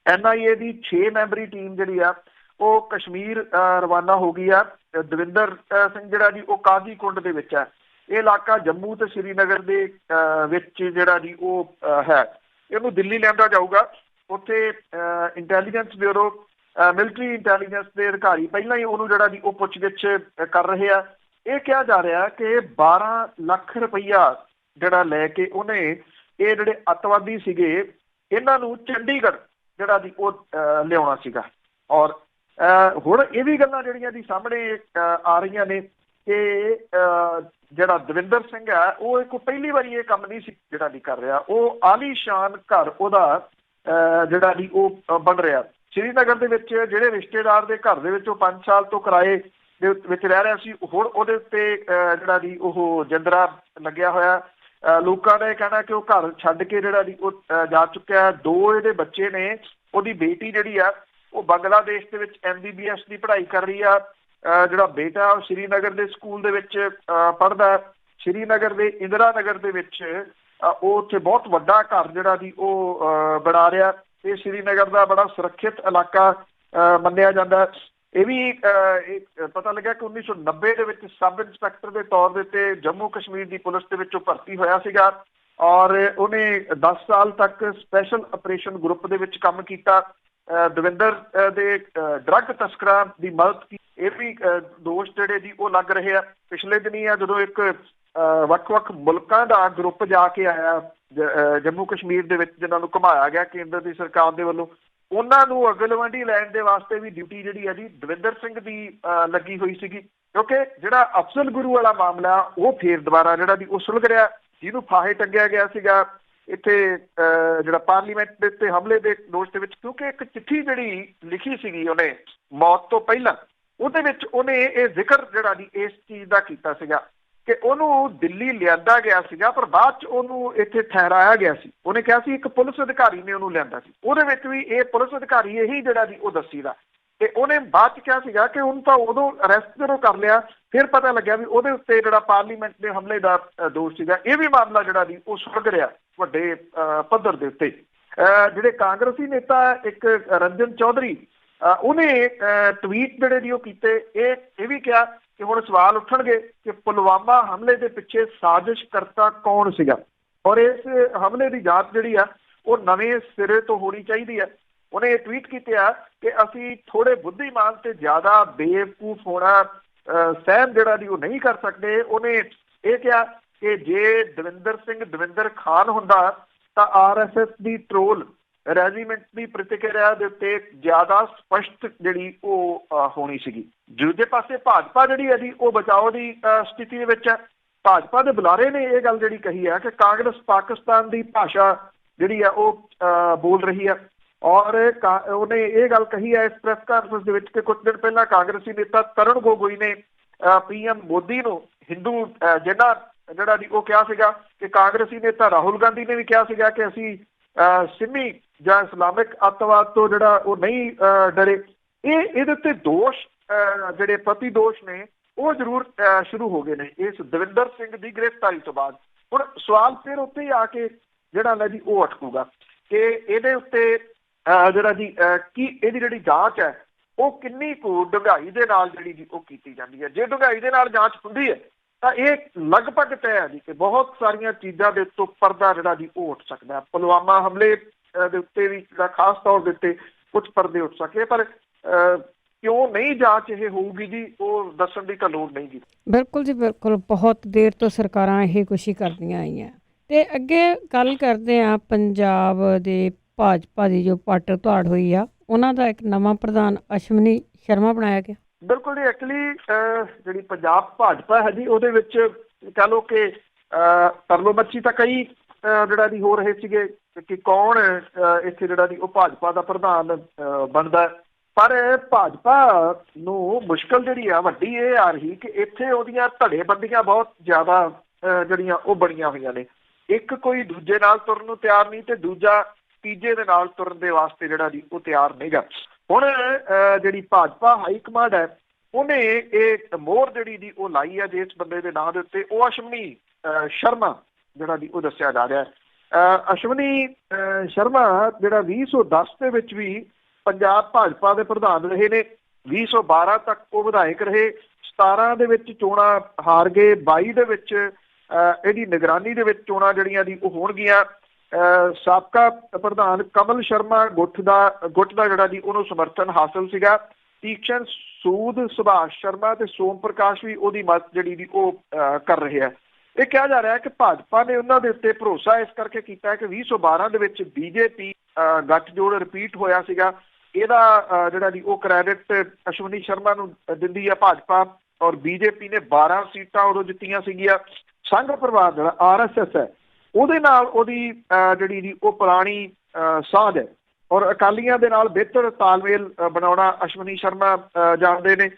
NIA ਦੀ 6 ਮੈਂਬਰੀ ਟੀਮ ਜਿਹੜੀ ਆ ਉਹ ਕਸ਼ਮੀਰ ਰਵਾਨਾ ਹੋ ਗਈ ਆ। ਦਵਿੰਦਰ ਸਿੰਘ ਜਿਹੜਾ ਜੀ ਉਹ ਕਾਜ਼ੀ ਕੁੰਡ ਦੇ ਵਿੱਚ ਹੈ। ਇਹ ਇਲਾਕਾ ਜੰਮੂ ਤੇ ਸ਼੍ਰੀਨਗਰ ਦੇ ਵਿੱਚ ਜਿਹੜਾ ਜੀ ਉਹ ਹੈ। ਇਹਨੂੰ ਦਿੱਲੀ ਲਿਆਂਦਾ ਜਾਊਗਾ। ਉੱਥੇ ਇੰਟੈਲੀਜੈਂਸ ਬਿਊਰੋ, ਮਿਲਟਰੀ ਇੰਟੈਲੀਜੈਂਸ ਦੇ ਅਧਿਕਾਰੀ ਪਹਿਲਾਂ ਹੀ ਉਹਨੂੰ ਜਿਹੜਾ ਜੀ ਉਹ ਪੁੱਛਗਿੱਛ ਕਰ ਰਹੇ ਆ। ਇਹ ਕਿਹਾ ਜਾ ਰਿਹਾ ਕਿ 12 ਲੱਖ ਰੁਪਈਆ ਜਿਹੜਾ ਲੈ ਕੇ ਉਹਨੇ ਇਹ ਜਿਹੜੇ ਅੱਤਵਾਦੀ ਸੀਗੇ ਇਹਨਾਂ ਨੂੰ ਚੰਡੀਗੜ੍ਹ ਜਿਹੜਾ ਜੀ ਉਹ ਲਿਆਉਣਾ ਸੀਗਾ। ਔਰ ਹੁਣ ਇਹ ਵੀ ਗੱਲਾਂ ਜਿਹੜੀਆਂ ਦੀ ਸਾਹਮਣੇ ਆ ਰਹੀਆਂ ਨੇ ਕਿ ਜਿਹੜਾ ਦਵਿੰਦਰ ਸਿੰਘ ਹੈ ਉਹ ਇੱਕ ਪਹਿਲੀ ਵਾਰੀ ਇਹ ਕੰਮ ਨਹੀਂ ਸੀ ਜਿਹੜਾ ਦੀ ਕਰ ਰਿਹਾ। ਉਹ ਆਲੀਸ਼ਾਨ ਘਰ ਉਹਦਾ ਜਿਹੜਾ ਦੀ ਉਹ ਬਣ ਰਿਹਾ। ਸ਼੍ਰੀਨਗਰ ਦੇ ਵਿੱਚ ਜਿਹੜੇ ਰਿਸ਼ਤੇਦਾਰ ਦੇ ਘਰ ਦੇ ਵਿੱਚ ਉਹ 5 ਸਾਲ ਤੋਂ ਕਿਰਾਏ ਦੇ ਵਿੱਚ ਰਹਿ ਰਿਹਾ ਸੀ, ਹੁਣ ਉਹਦੇ ਉੱਤੇ ਜਿਹੜਾ ਦੀ ਉਹ ਜਿੰਦਰਾ ਲੱਗਿਆ ਹੋਇਆ। ਲੋਕਾਂ ਦਾ ਇਹ ਕਹਿਣਾ ਕਿ ਉਹ ਘਰ ਛੱਡ ਕੇ ਜਿਹੜਾ ਦੀ ਉਹ ਜਾ ਚੁੱਕਿਆ। 2 ਇਹਦੇ ਬੱਚੇ ਨੇ। ਉਹਦੀ ਬੇਟੀ ਜਿਹੜੀ ਆ ਉਹ ਬੰਗਲਾਦੇਸ਼ ਦੇ ਵਿੱਚ MBBS ਦੀ ਪੜ੍ਹਾਈ ਕਰ ਰਹੀ ਆ। ਜਿਹੜਾ ਬੇਟਾ ਉਹ ਸ਼੍ਰੀਨਗਰ ਦੇ ਸਕੂਲ ਦੇ ਵਿੱਚ ਪੜ੍ਹਦਾ। ਸ਼੍ਰੀਨਗਰ ਦੇ ਇੰਦਰਾ ਨਗਰ ਦੇ ਵਿੱਚ ਉਹ ਉੱਥੇ ਬਹੁਤ ਵੱਡਾ ਘਰ ਜਿਹੜਾ ਦੀ ਉਹ ਬਣਾ ਰਿਹਾ। ਇਹ ਸ਼੍ਰੀਨਗਰ ਦਾ ਬੜਾ ਸੁਰੱਖਿਅਤ ਇਲਾਕਾ ਮੰਨਿਆ ਜਾਂਦਾ। ਇਹ ਵੀ ਪਤਾ ਲੱਗਾ ਕਿ 1990 ਦੇ ਵਿੱਚ ਸਬ ਇੰਸਪੈਕਟਰ ਦੇ ਤੌਰ ਦੇ ਉੱਤੇ ਜੰਮੂ ਕਸ਼ਮੀਰ ਦੀ ਪੁਲਿਸ ਦੇ ਵਿੱਚ ਉਹ ਭਰਤੀ ਹੋਇਆ ਸੀਗਾ, ਔਰ ਉਹਨੇ 10 ਸਾਲ ਤੱਕ ਸਪੈਸ਼ਲ ਆਪਰੇਸ਼ਨ ਗਰੁੱਪ ਦੇ ਵਿੱਚ ਕੰਮ ਕੀਤਾ। ਦਵਿੰਦਰ ਦੇ ਡਰੱਗ ਤਸਕਰਾਂ ਦੀ ਮਦਦ ਕੀਤੀ। ਇਹ ਵੀ ਦੋਸ਼ ਜਿਹੜੇ ਜੀ ਉਹ ਲੱਗ ਰਹੇ ਆ। ਪਿਛਲੇ ਦਿਨੀ ਆ ਜਦੋਂ ਇੱਕ ਵੱਖ-ਵੱਖ ਮੁਲਕਾਂ ਦਾ ਗਰੁੱਪ ਜਾ ਕੇ ਆਇਆ ਜੰਮੂ ਕਸ਼ਮੀਰ ਦੇ ਵਿੱਚ, ਜਿਨ੍ਹਾਂ ਨੂੰ ਘੁਮਾਇਆ ਗਿਆ ਕੇਂਦਰ ਦੀ ਸਰਕਾਰ ਦੇ ਵੱਲੋਂ, ਉਹਨਾਂ ਨੂੰ ਅਗਲਵੰਡੀ ਲੈਣ ਦੇ ਵਾਸਤੇ ਵੀ ਡਿਊਟੀ ਜਿਹੜੀ ਹੈ ਜੀ ਦਵਿੰਦਰ ਸਿੰਘ ਦੀ ਲੱਗੀ ਹੋਈ ਸੀਗੀ। ਕਿਉਂਕਿ ਜਿਹੜਾ ਅਫਜ਼ਲ ਗੁਰੂ ਵਾਲਾ ਮਾਮਲਾ ਉਹ ਫੇਰ ਦੁਬਾਰਾ ਜਿਹੜਾ ਦੀ ਉਹ ਸੁਲਝ ਰਿਹਾ, ਜਿਹਨੂੰ ਫਾਹੇ ਟੰਗਿਆ ਗਿਆ ਸੀਗਾ ਇੱਥੇ ਜਿਹੜਾ ਪਾਰਲੀਮੈਂਟ ਦੇ ਉੱਤੇ ਹਮਲੇ ਦੇ ਦੋਸ਼ ਦੇ ਵਿੱਚ। ਕਿਉਂਕਿ ਇੱਕ ਚਿੱਠੀ ਜਿਹੜੀ ਲਿਖੀ ਸੀਗੀ ਉਹਨੇ ਮੌਤ ਤੋਂ ਪਹਿਲਾਂ, ਉਹਦੇ ਵਿੱਚ ਉਹਨੇ ਇਹ ਜ਼ਿਕਰ ਜਿਹੜਾ ਦੀ ਇਸ ਚੀਜ਼ ਦਾ ਕੀਤਾ ਸੀਗਾ ਕਿ ਉਹਨੂੰ ਦਿੱਲੀ ਲਿਆਂਦਾ ਗਿਆ ਸੀਗਾ, ਪਰ ਬਾਅਦ 'ਚ ਉਹਨੂੰ ਇੱਥੇ ਠਹਿਰਾਇਆ ਗਿਆ ਸੀ। ਉਹਨੇ ਕਿਹਾ ਸੀ ਇੱਕ ਪੁਲਿਸ ਅਧਿਕਾਰੀ ਨੇ ਉਹਨੂੰ ਲਿਆਂਦਾ ਸੀ। ਉਹਦੇ ਵਿੱਚ ਵੀ ਇਹ ਪੁਲਿਸ ਅਧਿਕਾਰੀ ਇਹੀ ਜਿਹੜਾ ਦੀ ਉਹ ਦੱਸੀ ਦਾ। ਤੇ ਉਹਨੇ ਬਾਅਦ 'ਚ ਕਿਹਾ ਸੀਗਾ ਕਿ ਉਹਨੂੰ ਤਾਂ ਉਦੋਂ ਅਰੈਸਟ ਜਦੋਂ ਕਰ ਲਿਆ, ਫਿਰ ਪਤਾ ਲੱਗਿਆ ਵੀ ਉਹਦੇ ਉੱਤੇ ਜਿਹੜਾ ਪਾਰਲੀਮੈਂਟ ਦੇ ਹਮਲੇ ਦਾ ਦੋਸ਼ ਸੀਗਾ। ਇਹ ਵੀ ਮਾਮਲਾ ਜਿਹੜਾ ਦੀ ਉਹ ਸੁਲਝ ਰਿਹਾ ਵੱਡੇ ਪੱਧਰ ਦੇ ਉੱਤੇ। ਜਿਹੜੇ ਕਾਂਗਰਸੀ ਨੇਤਾ ਇੱਕ ਰੰਜਨ ਚੌਧਰੀ, ਉਹਨੇ ਟਵੀਟ ਜਿਹੜੇ ਦੀ ਉਹ ਕੀਤੇ। ਇਹ ਵੀ ਕਿਹਾ ਕਿ ਹੁਣ ਸਵਾਲ ਉੱਠਣਗੇ ਕਿ ਪੁਲਵਾਮਾ ਹਮਲੇ ਦੇ ਪਿੱਛੇ ਸਾਜ਼ਿਸ਼ ਕਰਤਾ ਕੌਣ ਸੀਗਾ, ਔਰ ਇਸ ਹਮਲੇ ਦੀ ਜਾਂਚ ਜਿਹੜੀ ਆ ਉਹ ਨਵੇਂ ਸਿਰੇ ਤੋਂ ਹੋਣੀ ਚਾਹੀਦੀ ਹੈ। ਉਹਨੇ ਇਹ ਟਵੀਟ ਕੀਤੇ ਆ ਕਿ ਅਸੀਂ ਥੋੜੇ ਬੁੱਧੀਮਾਨ ਤੇ ਜ਼ਿਆਦਾ ਬੇਵਕੂਫ ਹੋਣਾ ਸਹਿਣ ਜਿਹੜਾ ਜੀ ਉਹ ਨਹੀਂ ਕਰ ਸਕਦੇ। ਉਹਨੇ ਇਹ ਕਿਹਾ ਕਿ ਜੇ ਦਵਿੰਦਰ ਖਾਨ ਹੁੰਦਾ ਤਾਂ RSS ਦੀ ਟਰੋਲ ਰੈਜੀਮੈਂਟ ਦੀ ਪ੍ਰਤੀਕਿਰਿਆ ਦੇ ਉੱਤੇ ਜ਼ਿਆਦਾ ਸਪਸ਼ਟ ਜਿਹੜੀ ਉਹ ਹੋਣੀ ਸੀਗੀ। ਦੂਜੇ ਪਾਸੇ ਭਾਜਪਾ ਜਿਹੜੀ ਹੈ ਜੀ ਉਹ ਬਚਾਓ ਦੀ ਸਥਿਤੀ ਦੇ ਵਿੱਚ ਹੈ। ਭਾਜਪਾ ਦੇ ਬੁਲਾਰੇ ਨੇ ਇਹ ਗੱਲ ਜਿਹੜੀ ਕਹੀ ਹੈ ਕਿ ਕਾਂਗਰਸ ਪਾਕਿਸਤਾਨ ਦੀ ਭਾਸ਼ਾ ਜਿਹੜੀ ਆ ਉਹ ਬੋਲ ਰਹੀ ਹੈ। ਔਰ ਉਹਨੇ ਇਹ ਗੱਲ ਕਹੀ ਹੈ ਇਸ ਪ੍ਰੈਸ ਕਾਨਫਰੰਸ ਦੇ ਵਿੱਚ ਕਿ ਕੁਝ ਦਿਨ ਪਹਿਲਾਂ ਕਾਂਗਰਸੀ ਨੇਤਾ ਤਰੁਣ ਗੋਗੋਈ ਨੇ PM ਮੋਦੀ ਨੂੰ ਹਿੰਦੂ ਜਿਹਨਾਂ ਜਿਹੜਾ ਜੀ ਉਹ ਕਿਹਾ ਸੀਗਾ ਕਿ ਕਾਂਗਰਸੀ ਨੇਤਾ ਰਾਹੁਲ ਗਾਂਧੀ ਨੇ ਵੀ ਕਿਹਾ ਸੀਗਾ ਕਿ ਅਸੀਂ ਸਿੰਮੀ ਜਾਂ ਇਸਲਾਮਿਕ ਅੱਤਵਾਦ ਤੋਂ ਜਿਹੜਾ ਉਹ ਨਹੀਂ ਡਰੇ। ਇਹਦੇ ਉੱਤੇ ਦੋਸ਼ ਜਿਹੜੇ ਪ੍ਰਤੀਦੋਸ਼ ਨੇ ਉਹ ਜ਼ਰੂਰ ਸ਼ੁਰੂ ਹੋ ਗਏ ਨੇ ਇਸ ਦਵਿੰਦਰ ਸਿੰਘ ਦੀ ਗ੍ਰਿਫਤਾਰੀ ਤੋਂ ਬਾਅਦ। ਹੁਣ ਸਵਾਲ ਫਿਰ ਉੱਥੇ ਹੀ ਆ ਕੇ ਜਿਹੜਾ ਨਾ ਜੀ ਉਹ ਅਟਕੂਗਾ ਕਿ ਇਹਦੇ ਉੱਤੇ ਜਿਹੜਾ ਜੀ ਕੀ ਇਹਦੀ ਜਿਹੜੀ ਜਾਂਚ ਹੈ ਉਹ ਕਿੰਨੀ ਕੁ ਡੂੰਘਾਈ ਦੇ ਨਾਲ ਜਿਹੜੀ ਜੀ ਉਹ ਕੀਤੀ ਜਾਂਦੀ ਹੈ। ਜੇ ਡੂੰਘਾਈ ਦੇ ਨਾਲ ਜਾਂਚ ਹੁੰਦੀ ਹੈ ਤਾਂ ਇਹ ਲਗਭਗ ਤੈਅ ਹੈ ਜੀ ਕਿ ਬਹੁਤ ਸਾਰੀਆਂ ਚੀਜ਼ਾਂ ਦੇ ਉੱਤੋਂ ਪਰਦਾ ਜਿਹੜਾ ਜੀ ਉਹ ਉੱਠ ਸਕਦਾ। ਪੁਲਵਾਮਾ ਹਮਲੇ ਦੇ ਉੱਤੇ ਵੀ ਜਿਹੜਾ ਖਾਸ ਤੌਰ ਦੇ ਉੱਤੇ ਕੁਝ ਪਰਦੇ ਉੱਠ ਸਕੇ, ਪਰ ਕਿਉਂ ਨਹੀਂ ਜਾਂਚ ਇਹ ਹੋਊਗੀ ਜੀ ਉਹ ਦੱਸਣ ਦੀ ਤਾਂ ਲੋੜ ਨਹੀਂ ਜੀ। ਬਿਲਕੁਲ ਜੀ ਬਿਲਕੁਲ, ਬਹੁਤ ਦੇਰ ਤੋਂ ਸਰਕਾਰਾਂ ਇਹ ਕੁਛ ਹੀ ਕਰਦੀਆਂ ਆਈਆਂ। ਤੇ ਅੱਗੇ ਗੱਲ ਕਰਦੇ ਹਾਂ ਪੰਜਾਬ ਦੇ ਭਾਜਪਾ ਦੀ ਜੋ ਪੱਟ ਧਾੜ ਹੋਈ ਆ, ਉਹਨਾਂ ਦਾ ਇੱਕ ਨਵਾਂ ਪ੍ਰਧਾਨ ਅਸ਼ਵਨੀ ਸ਼ਰਮਾ ਬਣਾਇਆ ਗਿਆ। ਬਿਲਕੁਲ ਜੀ, ਐਕਚੁਅਲੀ ਜਿਹੜੀ ਪੰਜਾਬ ਭਾਜਪਾ ਹੈ ਜੀ ਉਹਦੇ ਵਿੱਚ ਕਹਿ ਲਓ ਕਿ ਤਰਲੋ ਮੱਛੀ ਤਾਂ ਕਈ ਜਿਹੜਾ ਦੀ ਹੋ ਰਹੇ ਸੀਗੇ ਕਿ ਕੌਣ ਇੱਥੇ ਜਿਹੜਾ ਦੀ ਉਹ ਭਾਜਪਾ ਦਾ ਪ੍ਰਧਾਨ ਬਣਦਾ। ਪਰ ਭਾਜਪਾ ਨੂੰ ਮੁਸ਼ਕਲ ਜਿਹੜੀ ਆ ਵੱਡੀ ਇਹ ਆ ਰਹੀ ਕਿ ਇੱਥੇ ਉਹਦੀਆਂ ਧੜੇਬੰਦੀਆਂ ਬਹੁਤ ਜ਼ਿਆਦਾ ਜਿਹੜੀਆਂ ਉਹ ਬਣੀਆਂ ਹੋਈਆਂ ਨੇ। ਇੱਕ ਕੋਈ ਦੂਜੇ ਨਾਲ ਤੁਰਨ ਨੂੰ ਤਿਆਰ ਨਹੀਂ ਤੇ ਦੂਜਾ ਤੀਜੇ ਦੇ ਨਾਲ ਤੁਰਨ ਦੇ ਵਾਸਤੇ ਜਿਹੜਾ ਜੀ ਉਹ ਤਿਆਰ ਨਹੀਂਗਾ। ਹੁਣ ਜਿਹੜੀ ਭਾਜਪਾ ਹਾਈ ਕਮਾਂਡ ਹੈ ਉਹਨੇ ਇਹ ਮੋਹਰ ਜਿਹੜੀ ਜੀ ਉਹ ਲਾਈ ਹੈ ਜਿਸ ਬੰਦੇ ਦੇ ਨਾਂ ਦੇ ਉੱਤੇ, ਉਹ ਅਸ਼ਵਨੀ ਸ਼ਰਮਾ ਜਿਹੜਾ ਜੀ ਉਹ ਦੱਸਿਆ ਜਾ ਰਿਹਾ। ਅਸ਼ਵਨੀ ਸ਼ਰਮਾ ਜਿਹੜਾ 2010 ਦੇ ਵਿੱਚ ਵੀ ਪੰਜਾਬ ਭਾਜਪਾ ਦੇ ਪ੍ਰਧਾਨ ਰਹੇ ਨੇ। 2012 ਤੱਕ ਉਹ ਵਿਧਾਇਕ ਰਹੇ। 17 ਦੇ ਵਿੱਚ ਚੋਣਾਂ ਹਾਰ ਗਏ। 22 ਦੇ ਵਿੱਚ ਇਹਦੀ ਨਿਗਰਾਨੀ ਦੇ ਵਿੱਚ ਚੋਣਾਂ ਜਿਹੜੀਆਂ ਦੀ ਉਹ ਹੋਣਗੀਆਂ। ਸਾਬਕਾ ਪ੍ਰਧਾਨ ਕਮਲ ਸ਼ਰਮਾ ਗੁੱਟ ਦਾ ਜਿਹੜਾ ਜੀ ਉਹਨੂੰ ਸਮਰਥਨ ਹਾਸਲ ਸੀਗਾ। ਤੀਕਸ਼ਣ ਸੂਦ, ਸੁਭਾਸ਼ ਸ਼ਰਮਾ ਤੇ ਸੋਮ ਪ੍ਰਕਾਸ਼ ਵੀ ਉਹਦੀ ਮਦਦ ਜਿਹੜੀ ਦੀ ਉਹ ਕਰ ਰਹੇ ਆ। ਇਹ ਕਿਹਾ ਜਾ ਰਿਹਾ ਕਿ ਭਾਜਪਾ ਨੇ ਉਹਨਾਂ ਦੇ ਉੱਤੇ ਭਰੋਸਾ ਇਸ ਕਰਕੇ ਕੀਤਾ ਕਿ 2012 ਦੇ ਵਿੱਚ BJP ਗੱਠਜੋੜ ਰਿਪੀਟ ਹੋਇਆ ਸੀਗਾ। ਇਹਦਾ ਜਿਹੜਾ ਜੀ ਉਹ ਕ੍ਰੈਡਿਟ ਅਸ਼ਵਨੀ ਸ਼ਰਮਾ ਨੂੰ ਦਿੰਦੀ ਆ ਭਾਜਪਾ। ਔਰ BJP ਨੇ 12 ਸੀਟਾਂ ਉਦੋਂ ਜਿੱਤੀਆਂ ਸੀਗੀਆਂ। ਸੰਘ ਪਰਿਵਾਰ ਜਿਹੜਾ RSS ਹੈ ਉਹਦੇ ਨਾਲ ਉਹਦੀ ਜਿਹੜੀ ਜੀ ਉਹ ਪੁਰਾਣੀ ਸਾਂਝ ਹੈ ਔਰ ਅਕਾਲੀਆਂ ਦੇ ਨਾਲ ਬਿਹਤਰ ਤਾਲਮੇਲ ਬਣਾਉਣਾ ਅਸ਼ਵਨੀ ਸ਼ਰਮਾ ਜਾਣਦੇ ਨੇ।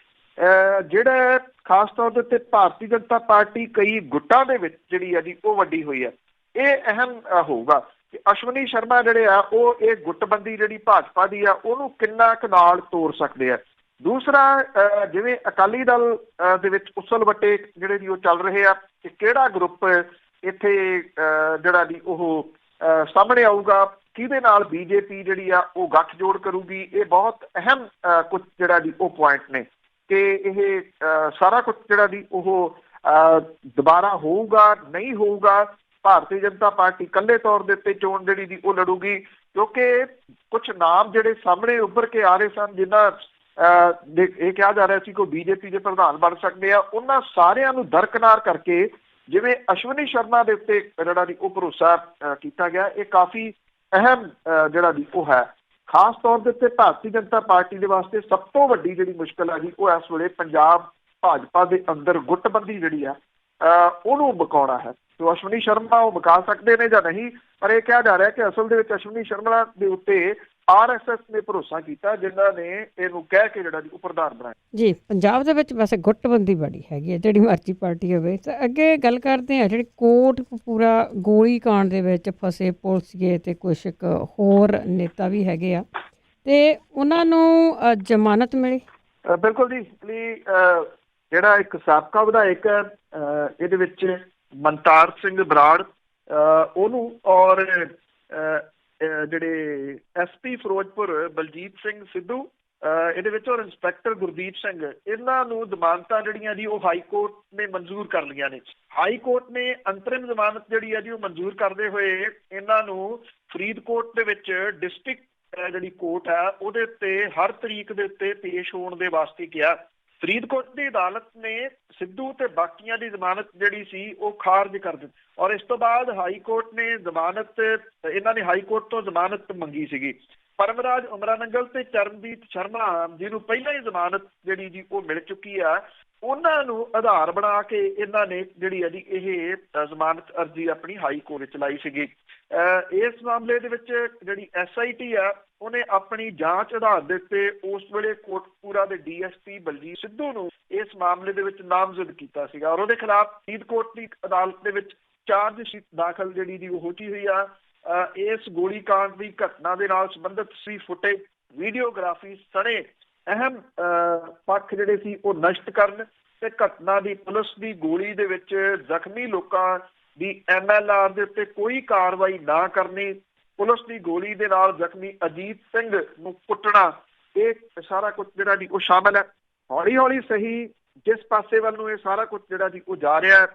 ਜਿਹੜਾ ਖਾਸ ਤੌਰ ਦੇ ਉੱਤੇ ਭਾਰਤੀ ਜਨਤਾ ਪਾਰਟੀ ਕਈ ਗੁੱਟਾਂ ਦੇ ਵਿੱਚ ਜਿਹੜੀ ਹੈ ਜੀ ਉਹ ਵੱਡੀ ਹੋਈ ਹੈ। ਇਹ ਅਹਿਮ ਹੋਊਗਾ ਕਿ ਅਸ਼ਵਨੀ ਸ਼ਰਮਾ ਜਿਹੜੇ ਆ ਉਹ ਇਹ ਗੁੱਟਬੰਦੀ ਜਿਹੜੀ ਭਾਜਪਾ ਦੀ ਆ ਉਹਨੂੰ ਕਿੰਨਾ ਕੁ ਨਾਲ ਤੋੜ ਸਕਦੇ ਆ। ਦੂਸਰਾ, ਜਿਵੇਂ ਅਕਾਲੀ ਦਲ ਦੇ ਵਿੱਚ ਉਸਲ ਵੱਟੇ ਜਿਹੜੇ ਜੀ ਉਹ ਚੱਲ ਰਹੇ ਆ ਕਿ ਕਿਹੜਾ ਗਰੁੱਪ ਇੱਥੇ ਜਿਹੜਾ ਜੀ ਉਹ ਸਾਹਮਣੇ ਆਊਗਾ, ਕਿਹਦੇ ਨਾਲ BJP ਜਿਹੜੀ ਆ ਉਹ ਗੱਠਜੋੜ ਕਰੂਗੀ। ਇਹ ਬਹੁਤ ਅਹਿਮ ਕੁਝ ਜਿਹੜਾ ਜੀ ਉਹ ਪੁਆਇੰਟ ਨੇ ਕਿ ਇਹ ਸਾਰਾ ਕੁਝ ਜਿਹੜਾ ਜੀ ਉਹ ਦੁਬਾਰਾ ਹੋਊਗਾ ਨਹੀਂ ਹੋਊਗਾ। ਭਾਰਤੀ ਜਨਤਾ ਪਾਰਟੀ ਇਕੱਲੇ ਤੌਰ ਦੇ ਉੱਤੇ ਚੋਣ ਜਿਹੜੀ ਦੀ ਉਹ ਲੜੂਗੀ ਕਿਉਂਕਿ ਕੁਝ ਨਾਮ ਜਿਹੜੇ ਸਾਹਮਣੇ ਉੱਭਰ ਕੇ ਆ ਰਹੇ ਸਨ ਜਿਨ੍ਹਾਂ ਇਹ ਕਿਹਾ ਜਾ ਰਿਹਾ ਸੀ ਕਿ BJP ਦੇ ਪ੍ਰਧਾਨ ਬਣ ਸਕਦੇ ਆ, ਉਹਨਾਂ ਸਾਰਿਆਂ ਨੂੰ ਦਰਕਨਾਰ ਕਰਕੇ ਜਿਵੇਂ ਅਸ਼ਵਨੀ ਸ਼ਰਮਾ ਦੇ ਉੱਤੇ ਜਿਹੜਾ ਦੀ ਉਹ ਭਰੋਸਾ ਕੀਤਾ ਗਿਆ, ਇਹ ਕਾਫੀ ਅਹਿਮ ਜਿਹੜਾ ਦੀ ਉਹ ਹੈ। ਖਾਸ ਤੌਰ ਦੇ ਉੱਤੇ ਭਾਰਤੀ ਜਨਤਾ ਪਾਰਟੀ ਦੇ ਵਾਸਤੇ ਸਭ ਤੋਂ ਵੱਡੀ ਜਿਹੜੀ ਮੁਸ਼ਕਿਲ ਹੈ ਜੀ ਉਹ ਇਸ ਵੇਲੇ ਪੰਜਾਬ ਭਾਜਪਾ ਦੇ ਅੰਦਰ ਗੁੱਟਬੰਦੀ ਜਿਹੜੀ ਆ ਉਹਨੂੰ ਮੁਕਾਉਣਾ ਹੈ। ਤੇ ਅਸ਼ਵਨੀ ਸ਼ਰਮਾ ਉਹ ਮੁਕਾ ਸਕਦੇ ਨੇ ਜਾਂ ਨਹੀਂ, ਪਰ ਇਹ ਕਿਹਾ ਜਾ ਰਿਹਾ ਕਿ ਅਸਲ ਦੇ ਵਿੱਚ ਅਸ਼ਵਨੀ ਸ਼ਰਮਾ ਦੇ ਉੱਤੇ RSS ਨੇ ਭਰੋਸਾ ਕੀਤਾ ਜਿਨ੍ਹਾਂ ਨੇ ਇਹਨੂੰ ਕਹਿ ਕੇ ਜਿਹੜਾ ਜੀ ਉਹ ਪ੍ਰਧਾਨ ਬਣਾਇਆ। ਜੀ, ਪੰਜਾਬ ਦੇ ਵਿੱਚ ਵੈਸੇ ਗੁੱਟਬੰਦੀ ਬੜੀ ਹੈਗੀ ਹੈ ਜਿਹੜੀ ਮਰਜ਼ੀ ਪਾਰਟੀ ਹੋਵੇ। ਤਾਂ ਅੱਗੇ ਗੱਲ ਕਰਦੇ ਹਾਂ ਜਿਹੜੀ ਕੋਟਕਪੂਰਾ ਗੋਲੀ ਕਾਂਡ ਦੇ ਵਿੱਚ ਫਸੇ ਪੁਲਿਸੀਏ ਤੇ ਕੁਛ ਹੋਰ ਨੇਤਾ ਵੀ ਹੈਗੇ ਆ ਤੇ ਉਹਨਾਂ ਨੂੰ ਜ਼ਮਾਨਤ ਮਿਲੀ। ਬਿਲਕੁਲ ਜੀ, ਜਿਹੜਾ ਇੱਕ ਸਾਬਕਾ ਵਿਧਾਇਕ ਇਹਦੇ ਵਿੱਚ ਮਨਤਾਰ ਸਿੰਘ ਬਰਾੜ ਉਹਨੂੰ ਔਰ ਜਿਹੜੇ SP ਫਿਰੋਜ਼ਪੁਰ ਬਲਜੀਤ ਸਿੰਘ ਸਿੱਧੂ ਇਹਦੇ ਵਿੱਚ ਔਰ ਇੰਸਪੈਕਟਰ ਗੁਰਦੀਪ ਸਿੰਘ, ਇਹਨਾਂ ਨੂੰ ਜ਼ਮਾਨਤਾਂ ਜਿਹੜੀਆਂ ਜੀ ਉਹ ਹਾਈ ਕੋਰਟ ਨੇ ਮਨਜ਼ੂਰ ਕਰ ਲਈਆਂ ਨੇ। ਹਾਈ ਕੋਰਟ ਨੇ ਅੰਤਰਿਮ ਜ਼ਮਾਨਤ ਜਿਹੜੀ ਹੈ ਜੀ ਉਹ ਮਨਜ਼ੂਰ ਕਰਦੇ ਹੋਏ ਇਹਨਾਂ ਨੂੰ ਫਰੀਦਕੋਟ ਦੇ ਵਿੱਚ ਡਿਸਟ੍ਰਿਕਟ ਜਿਹੜੀ ਕੋਰਟ ਹੈ ਉਹਦੇ ਉੱਤੇ ਹਰ ਤਰੀਕ ਦੇ ਉੱਤੇ ਪੇਸ਼ ਹੋਣ ਦੇ ਵਾਸਤੇ ਕਿਹਾ। ਫਰੀਦਕੋਟ ਦੀ ਅਦਾਲਤ ਨੇ ਸਿੱਧੂ ਤੇ ਬਾਕੀਆਂ ਦੀ ਜ਼ਮਾਨਤ ਜਿਹੜੀ ਸੀ ਉਹ ਖਾਰਜ ਕਰ ਦਿੱਤੀ ਔਰ ਇਸ ਤੋਂ ਬਾਅਦ ਹਾਈ ਕੋਰਟ ਨੇ ਇਹਨਾਂ ਨੇ ਹਾਈ ਕੋਰਟ ਤੋਂ ਜ਼ਮਾਨਤ ਮੰਗੀ ਸੀਗੀ। ਪਰਮਰਾਜ ਉਮਰਾ ਨੰਗਲ ਤੇ ਚਰਨਜੀਤ ਸ਼ਰਮਾ ਜਿਹਨੂੰ ਪਹਿਲਾਂ ਹੀ ਜ਼ਮਾਨਤ ਜਿਹੜੀ ਜੀ ਉਹ ਮਿਲ ਚੁੱਕੀ ਆ, ਉਹਨਾਂ ਨੂੰ ਆਧਾਰ ਬਣਾ ਕੇ ਇਹਨਾਂ ਨੇ ਜਿਹੜੀ ਹੈ ਜੀ ਇਹ ਜ਼ਮਾਨਤ ਅਰਜ਼ੀ ਆਪਣੀ ਹਾਈ ਕੋਰਟ ਵਿੱਚ ਲਾਈ ਸੀਗੀ। ਇਸ ਮਾਮਲੇ ਦੇ ਵਿੱਚ ਜਿਹੜੀ SIT ਆ ਉਹਨੇ ਆਪਣੀ ਜਾਂਚ ਆਧਾਰ ਦੇ ਉੱਤੇ ਉਸ ਵੇਲੇ ਕੋਟਕਪੂਰਾ ਦੇ DSP ਬਲਜੀਤ ਸਿੱਧੂ ਨੂੰ ਇਸ ਮਾਮਲੇ ਦੇ ਵਿੱਚ ਨਾਮਜ਼ਦ ਕੀਤਾ ਸੀਗਾ ਔਰ ਉਹਦੇ ਖਿਲਾਫ ਫਰੀਦਕੋਟ ਦੀ ਅਦਾਲਤ ਦੇ ਵਿੱਚ ਚਾਰਜ ਸ਼ੀਟ ਦਾਖਲ ਜਿਹੜੀ ਦੀ ਉਹ ਹੋ ਚੁੱਕੀ ਹੋਈ ਆ। ਇਸ ਗੋਲੀकांड ਦੀ ਘਟਨਾ ਦੇ ਨਾਲ ਸੰਬੰਧਿਤ ਸੀ ਫੁਟੇਜ, ਵੀਡੀਓਗ੍ਰਾਫੀ ਸਣੇ ਅਹਿਮ ਪੱਖ ਜਿਹੜੇ ਸੀ ਉਹ ਨਸ਼ਟ ਕਰਨ ਤੇ ਘਟਨਾ ਦੀ ਪੁਲਿਸ ਦੀ ਗੋਲੀ ਦੇ ਵਿੱਚ ਜ਼ਖਮੀ ਲੋਕਾਂ ਦੀ MLR ਦੇ ਉੱਤੇ ਕੋਈ ਕਾਰਵਾਈ ਨਾ ਕਰਨੀ, ਪੁਲਿਸ ਦੀ ਗੋਲੀ ਦੇ ਨਾਲ ਜ਼ਖਮੀ ਅਜੀਤ ਸਿੰਘ ਨੂੰ ਕੁੱਟਣਾ, ਇਹ ਸਾਰਾ ਕੁਝ ਜਿਹੜਾ ਜੀ ਉਹ ਸ਼ਾਮਲ ਹੈ। ਹੌਲੀ ਹੌਲੀ ਸਹੀ ਜਿਸ ਪਾਸੇ ਵੱਲ ਨੂੰ ਇਹ ਸਾਰਾ ਕੁਝ ਜਿਹੜਾ ਜੀ ਉਹ ਜਾ ਰਿਹਾ ਹੈ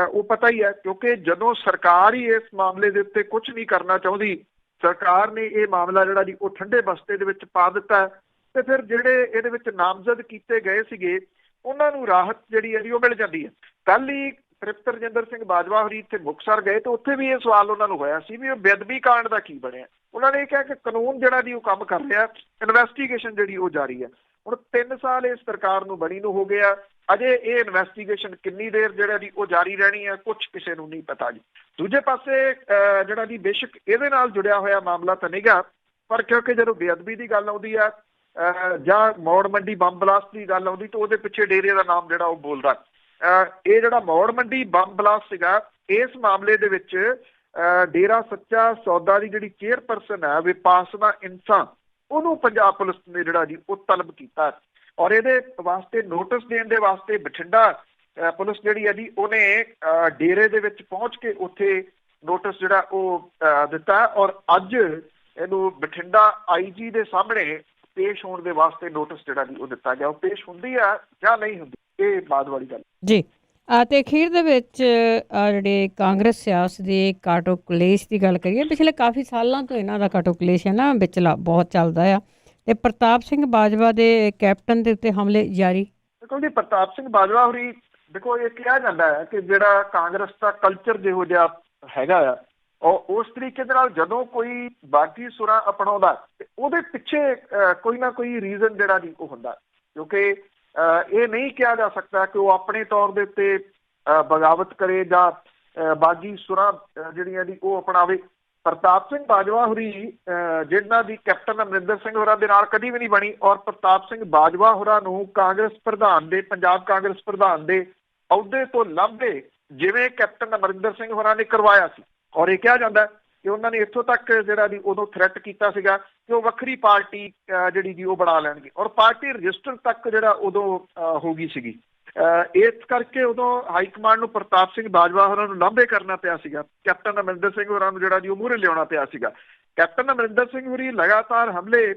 ਉਹ ਪਤਾ ਹੀ ਹੈ, ਕਿਉਂਕਿ ਜਦੋਂ ਸਰਕਾਰ ਹੀ ਇਸ ਮਾਮਲੇ ਦੇ ਉੱਤੇ ਕੁਝ ਨਹੀਂ ਕਰਨਾ ਚਾਹੁੰਦੀ, ਸਰਕਾਰ ਨੇ ਇਹ ਮਾਮਲਾ ਜਿਹੜਾ ਜੀ ਉਹ ਠੰਡੇ ਬਸਤੇ ਦੇ ਵਿੱਚ ਪਾ ਦਿੱਤਾ ਤੇ ਫਿਰ ਜਿਹੜੇ ਇਹਦੇ ਵਿੱਚ ਨਾਮਜ਼ਦ ਕੀਤੇ ਗਏ ਸੀਗੇ ਉਹਨਾਂ ਨੂੰ ਰਾਹਤ ਜਿਹੜੀ ਹੈ ਜੀ ਉਹ ਮਿਲ ਜਾਂਦੀ ਹੈ। ਕੱਲ ਹੀ ਤ੍ਰਿਪਤ ਰਜਿੰਦਰ ਸਿੰਘ ਬਾਜਵਾ ਹੋਰੀ ਇੱਥੇ ਮੁਕਤਸਰ ਗਏ ਤੇ ਉੱਥੇ ਵੀ ਇਹ ਸਵਾਲ ਉਹਨਾਂ ਨੂੰ ਹੋਇਆ ਸੀ ਵੀ ਉਹ ਬੇਅਦਬੀ ਕਾਂਡ ਦਾ ਕੀ ਬਣਿਆ। ਉਹਨਾਂ ਨੇ ਇਹ ਕਿਹਾ ਕਿ ਕਾਨੂੰਨ ਜਿਹੜਾ ਜੀ ਉਹ ਕੰਮ ਕਰ ਰਿਹਾ, ਇਨਵੈਸਟੀਗੇਸ਼ਨ ਜਿਹੜੀ ਉਹ ਜਾਰੀ ਹੈ। ਹੁਣ 3 ਸਾਲ ਇਸ ਸਰਕਾਰ ਨੂੰ ਬਣੀ ਨੂੰ ਹੋ ਗਿਆ, ਅਜੇ ਇਹ ਇਨਵੈਸਟੀਗੇਸ਼ਨ ਕਿੰਨੀ ਦੇਰ ਜਿਹੜਾ ਜੀ ਉਹ ਜਾਰੀ ਰਹਿਣੀ ਹੈ ਕੁਝ ਕਿਸੇ ਨੂੰ ਨਹੀਂ ਪਤਾ ਜੀ। ਦੂਜੇ ਪਾਸੇ ਜਿਹੜਾ ਜੀ ਬੇਸ਼ੱਕ ਇਹਦੇ ਨਾਲ ਜੁੜਿਆ ਹੋਇਆ ਮਾਮਲਾ ਤਾਂ ਨਹੀਂਗਾ, ਪਰ ਕਿਉਂਕਿ ਜਦੋਂ ਬੇਅਦਬੀ ਦੀ ਗੱਲ ਆਉਂਦੀ ਆ ਜਾਂ ਮੌੜ ਮੰਡੀ ਬੰਬ ਬਲਾਸਟ ਦੀ ਗੱਲ ਆਉਂਦੀ ਤਾਂ ਉਹਦੇ ਪਿੱਛੇ ਡੇਰੇ ਦਾ ਨਾਮ ਜਿਹੜਾ ਉਹ ਬੋਲਦਾ। ਇਹ ਜਿਹੜਾ ਮੌੜ ਮੰਡੀ ਬੰਬ ਬਲਾਸਟ ਸੀਗਾ, ਇਸ ਮਾਮਲੇ ਦੇ ਵਿੱਚ ਡੇਰਾ ਸੱਚਾ ਸੌਦਾ ਦੀ ਜਿਹੜੀ ਚੇਅਰਪਰਸਨ ਹੈ ਵਿਪਾਸਨਾ ਇਨਸਾ, ਉਹਨੂੰ ਪੰਜਾਬ ਪੁਲਿਸ ਨੇ ਜਿਹੜਾ ਜੀ ਉਹ ਤਲਬ ਕੀਤਾ ਔਰ ਇਹਦੇ ਵਾਸਤੇ ਨੋਟਿਸ ਦੇਣ ਦੇ ਵਾਸਤੇ ਬਠਿੰਡਾ ਪੁਲਿਸ ਜਿਹੜੀ ਹੈ ਜੀ ਉਹਨੇ ਡੇਰੇ ਦੇ ਵਿੱਚ ਪਹੁੰਚ ਕੇ ਉੱਥੇ ਨੋਟਿਸ ਜਿਹੜਾ ਉਹ ਦਿੱਤਾ ਔਰ ਅੱਜ ਇਹਨੂੰ ਬਠਿੰਡਾ IG ਦੇ ਸਾਹਮਣੇ ਪੇਸ਼ ਹੋਣ ਦੇ ਵਾਸਤੇ ਨੋਟਿਸ ਜਿਹੜਾ ਜੀ ਉਹ ਦਿੱਤਾ ਗਿਆ। ਉਹ ਪੇਸ਼ ਹੁੰਦੀ ਆ ਜਾਂ ਨਹੀਂ ਹੁੰਦੀ, ਇਹ ਬਾਅਦ ਵਾਲੀ ਗੱਲ ਜੀ। ਤੇ ਅਖੀਰ ਦੇ ਵਿੱਚ ਜਿਹੜੇ ਕਾਂਗਰਸ ਸਿਆਸਤ ਦੇ ਕਾਟੋ ਕਲੇਸ਼ ਦੀ ਗੱਲ ਕਰੀਏ, ਪਿਛਲੇ ਕਾਫੀ ਸਾਲਾਂ ਤੋਂ ਇਹਨਾਂ ਦਾ ਕਾਟੋ ਕਲੇਸ਼ ਹੈ ਨਾ ਵਿਚਲਾ ਬਹੁਤ ਚੱਲਦਾ ਆ ਤੇ ਪ੍ਰਤਾਪ ਸਿੰਘ ਬਾਜਵਾ ਦੇ ਕੈਪਟਨ ਦੇ ਉੱਤੇ ਹਮਲੇ ਜਾਰੀ। ਦੇਖੋ ਜੀ, ਪ੍ਰਤਾਪ ਸਿੰਘ ਬਾਜਵਾ ਹੋਰੀ ਦੇਖੋ ਇਹ ਕਿਹਾ ਜਾਂਦਾ ਹੈ ਕਿ ਜਿਹੜਾ ਕਾਂਗਰਸ ਦਾ ਕਲਚਰ ਜਿਹੋ ਜਿਹਾ ਹੈਗਾ ਆ ਔਰ ਉਸ ਤਰੀਕੇ ਦੇ ਨਾਲ ਜਦੋਂ ਕੋਈ ਬਾਗੀ ਸੁਰਾਂ ਅਪਣਾਉਂਦਾ ਤੇ ਉਹਦੇ ਪਿੱਛੇ ਕੋਈ ਨਾ ਕੋਈ ਰੀਜ਼ਨ ਜਿਹੜਾ ਜੀ ਉਹ ਹੁੰਦਾ, ਕਿਉਂਕਿ ਇਹ ਨਹੀਂ ਕਿਹਾ ਜਾ ਸਕਦਾ ਕਿ ਉਹ ਆਪਣੇ ਤੌਰ ਦੇ ਉੱਤੇ ਬਗਾਵਤ ਕਰੇ ਜਾਂ ਬਾਗੀ ਸੁਰਾਂ ਜਿਹੜੀਆਂ ਦੀ ਉਹ ਅਪਣਾਵੇ। ਪ੍ਰਤਾਪ ਸਿੰਘ ਬਾਜਵਾ ਹੋਰੀ ਜਿਹਨਾਂ ਦੀ ਕੈਪਟਨ ਅਮਰਿੰਦਰ ਸਿੰਘ ਹੋਰਾਂ ਦੇ ਨਾਲ ਕਦੀ ਵੀ ਨਹੀਂ ਬਣੀ ਔਰ ਪ੍ਰਤਾਪ ਸਿੰਘ ਬਾਜਵਾ ਹੋਰਾਂ ਨੂੰ ਕਾਂਗਰਸ ਪ੍ਰਧਾਨ ਦੇ ਪੰਜਾਬ ਕਾਂਗਰਸ ਪ੍ਰਧਾਨ ਦੇ ਅਹੁਦੇ ਤੋਂ ਲਾਂਭੇ ਜਿਵੇਂ ਕੈਪਟਨ ਅਮਰਿੰਦਰ ਸਿੰਘ ਹੋਰਾਂ ਨੇ ਕਰਵਾਇਆ ਸੀ ਔਰ ਇਹ ਕਿਹਾ ਜਾਂਦਾ ਕਿ ਉਹਨਾਂ ਨੇ ਇੱਥੋਂ ਤੱਕ ਜਿਹੜਾ ਜੀ ਉਦੋਂ ਥ੍ਰੈਟ ਕੀਤਾ ਸੀਗਾ ਕਿ ਉਹ ਵੱਖਰੀ ਪਾਰਟੀ ਜਿਹੜੀ ਜੀ ਉਹ ਬਣਾ ਲੈਣਗੇ ਔਰ ਪਾਰਟੀ ਰਜਿਸਟਰ ਤੱਕ ਜਿਹੜਾ ਉਦੋਂ ਹੋ ਗਈ ਸੀਗੀ। ਇਸ ਕਰਕੇ ਉਦੋਂ ਹਾਈ ਕਮਾਂਡ ਨੂੰ ਪ੍ਰਤਾਪ ਸਿੰਘ ਬਾਜਵਾ ਹੋਰਾਂ ਨੂੰ ਲਾਂਭੇ ਕਰਨਾ ਪਿਆ ਸੀਗਾ, ਕੈਪਟਨ ਅਮਰਿੰਦਰ ਸਿੰਘ ਹੋਰਾਂ ਨੂੰ ਜਿਹੜਾ ਜੀ ਉਹ ਮੂਹਰੇ ਲਿਆਉਣਾ ਪਿਆ ਸੀਗਾ। ਕੈਪਟਨ ਅਮਰਿੰਦਰ ਸਿੰਘ ਹੋਰੀ ਲਗਾਤਾਰ ਹਮਲੇ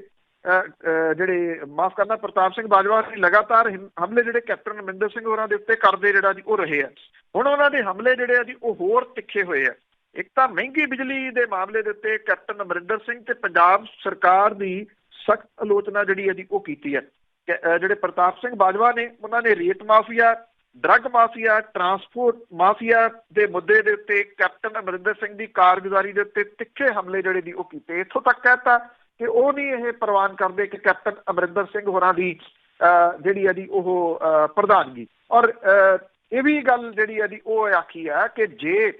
ਪ੍ਰਤਾਪ ਸਿੰਘ ਬਾਜਵਾ ਹੋਰੀ ਲਗਾਤਾਰ ਹਮਲੇ ਜਿਹੜੇ ਕੈਪਟਨ ਅਮਰਿੰਦਰ ਸਿੰਘ ਹੋਰਾਂ ਦੇ ਉੱਤੇ ਕਰਦੇ ਜਿਹੜਾ ਜੀ ਉਹ ਰਹੇ ਆ। ਹੁਣ ਉਹਨਾਂ ਦੇ ਹਮਲੇ ਜਿਹੜੇ ਆ ਜੀ ਉਹ ਹੋਰ ਤਿੱਖੇ ਹੋਏ ਆ। ਇੱਕ ਤਾਂ ਮਹਿੰਗੀ ਬਿਜਲੀ ਦੇ ਮਾਮਲੇ ਦੇ ਉੱਤੇ ਕੈਪਟਨ ਅਮਰਿੰਦਰ ਸਿੰਘ ਤੇ ਪੰਜਾਬ ਸਰਕਾਰ ਦੀ ਸਖਤ ਆਲੋਚਨਾ ਜਿਹੜੀ ਹੈ ਜੀ ਉਹ ਕੀਤੀ ਹੈ। ਜਿਹੜੇ ਪ੍ਰਤਾਪ ਸਿੰਘ ਬਾਜਵਾ ਨੇ ਉਹਨਾਂ ਨੇ ਰੇਤ mafia, drug mafia, transport mafia ਦੇ ਮੁੱਦੇ ਦੇ ਉੱਤੇ ਕੈਪਟਨ ਅਮਰਿੰਦਰ ਸਿੰਘ ਦੀ ਕਾਰਗੁਜ਼ਾਰੀ ਦੇ ਉੱਤੇ ਤਿੱਖੇ ਹਮਲੇ ਜਿਹੜੇ ਜੀ ਉਹ ਕੀਤੇ। ਇੱਥੋਂ ਤੱਕ ਕਹਿਤਾ ਕਿ ਉਹ ਨਹੀਂ ਇਹ ਪ੍ਰਵਾਨ ਕਰਦੇ ਕਿ ਕੈਪਟਨ ਅਮਰਿੰਦਰ ਸਿੰਘ ਹੋਰਾਂ ਦੀ ਜਿਹੜੀ ਹੈ ਜੀ ਉਹ ਪ੍ਰਧਾਨਗੀ ਔਰ ਇਹ ਵੀ ਗੱਲ ਜਿਹੜੀ ਹੈ ਜੀ ਉਹ ਆਖੀ ਹੈ ਕਿ ਜੇ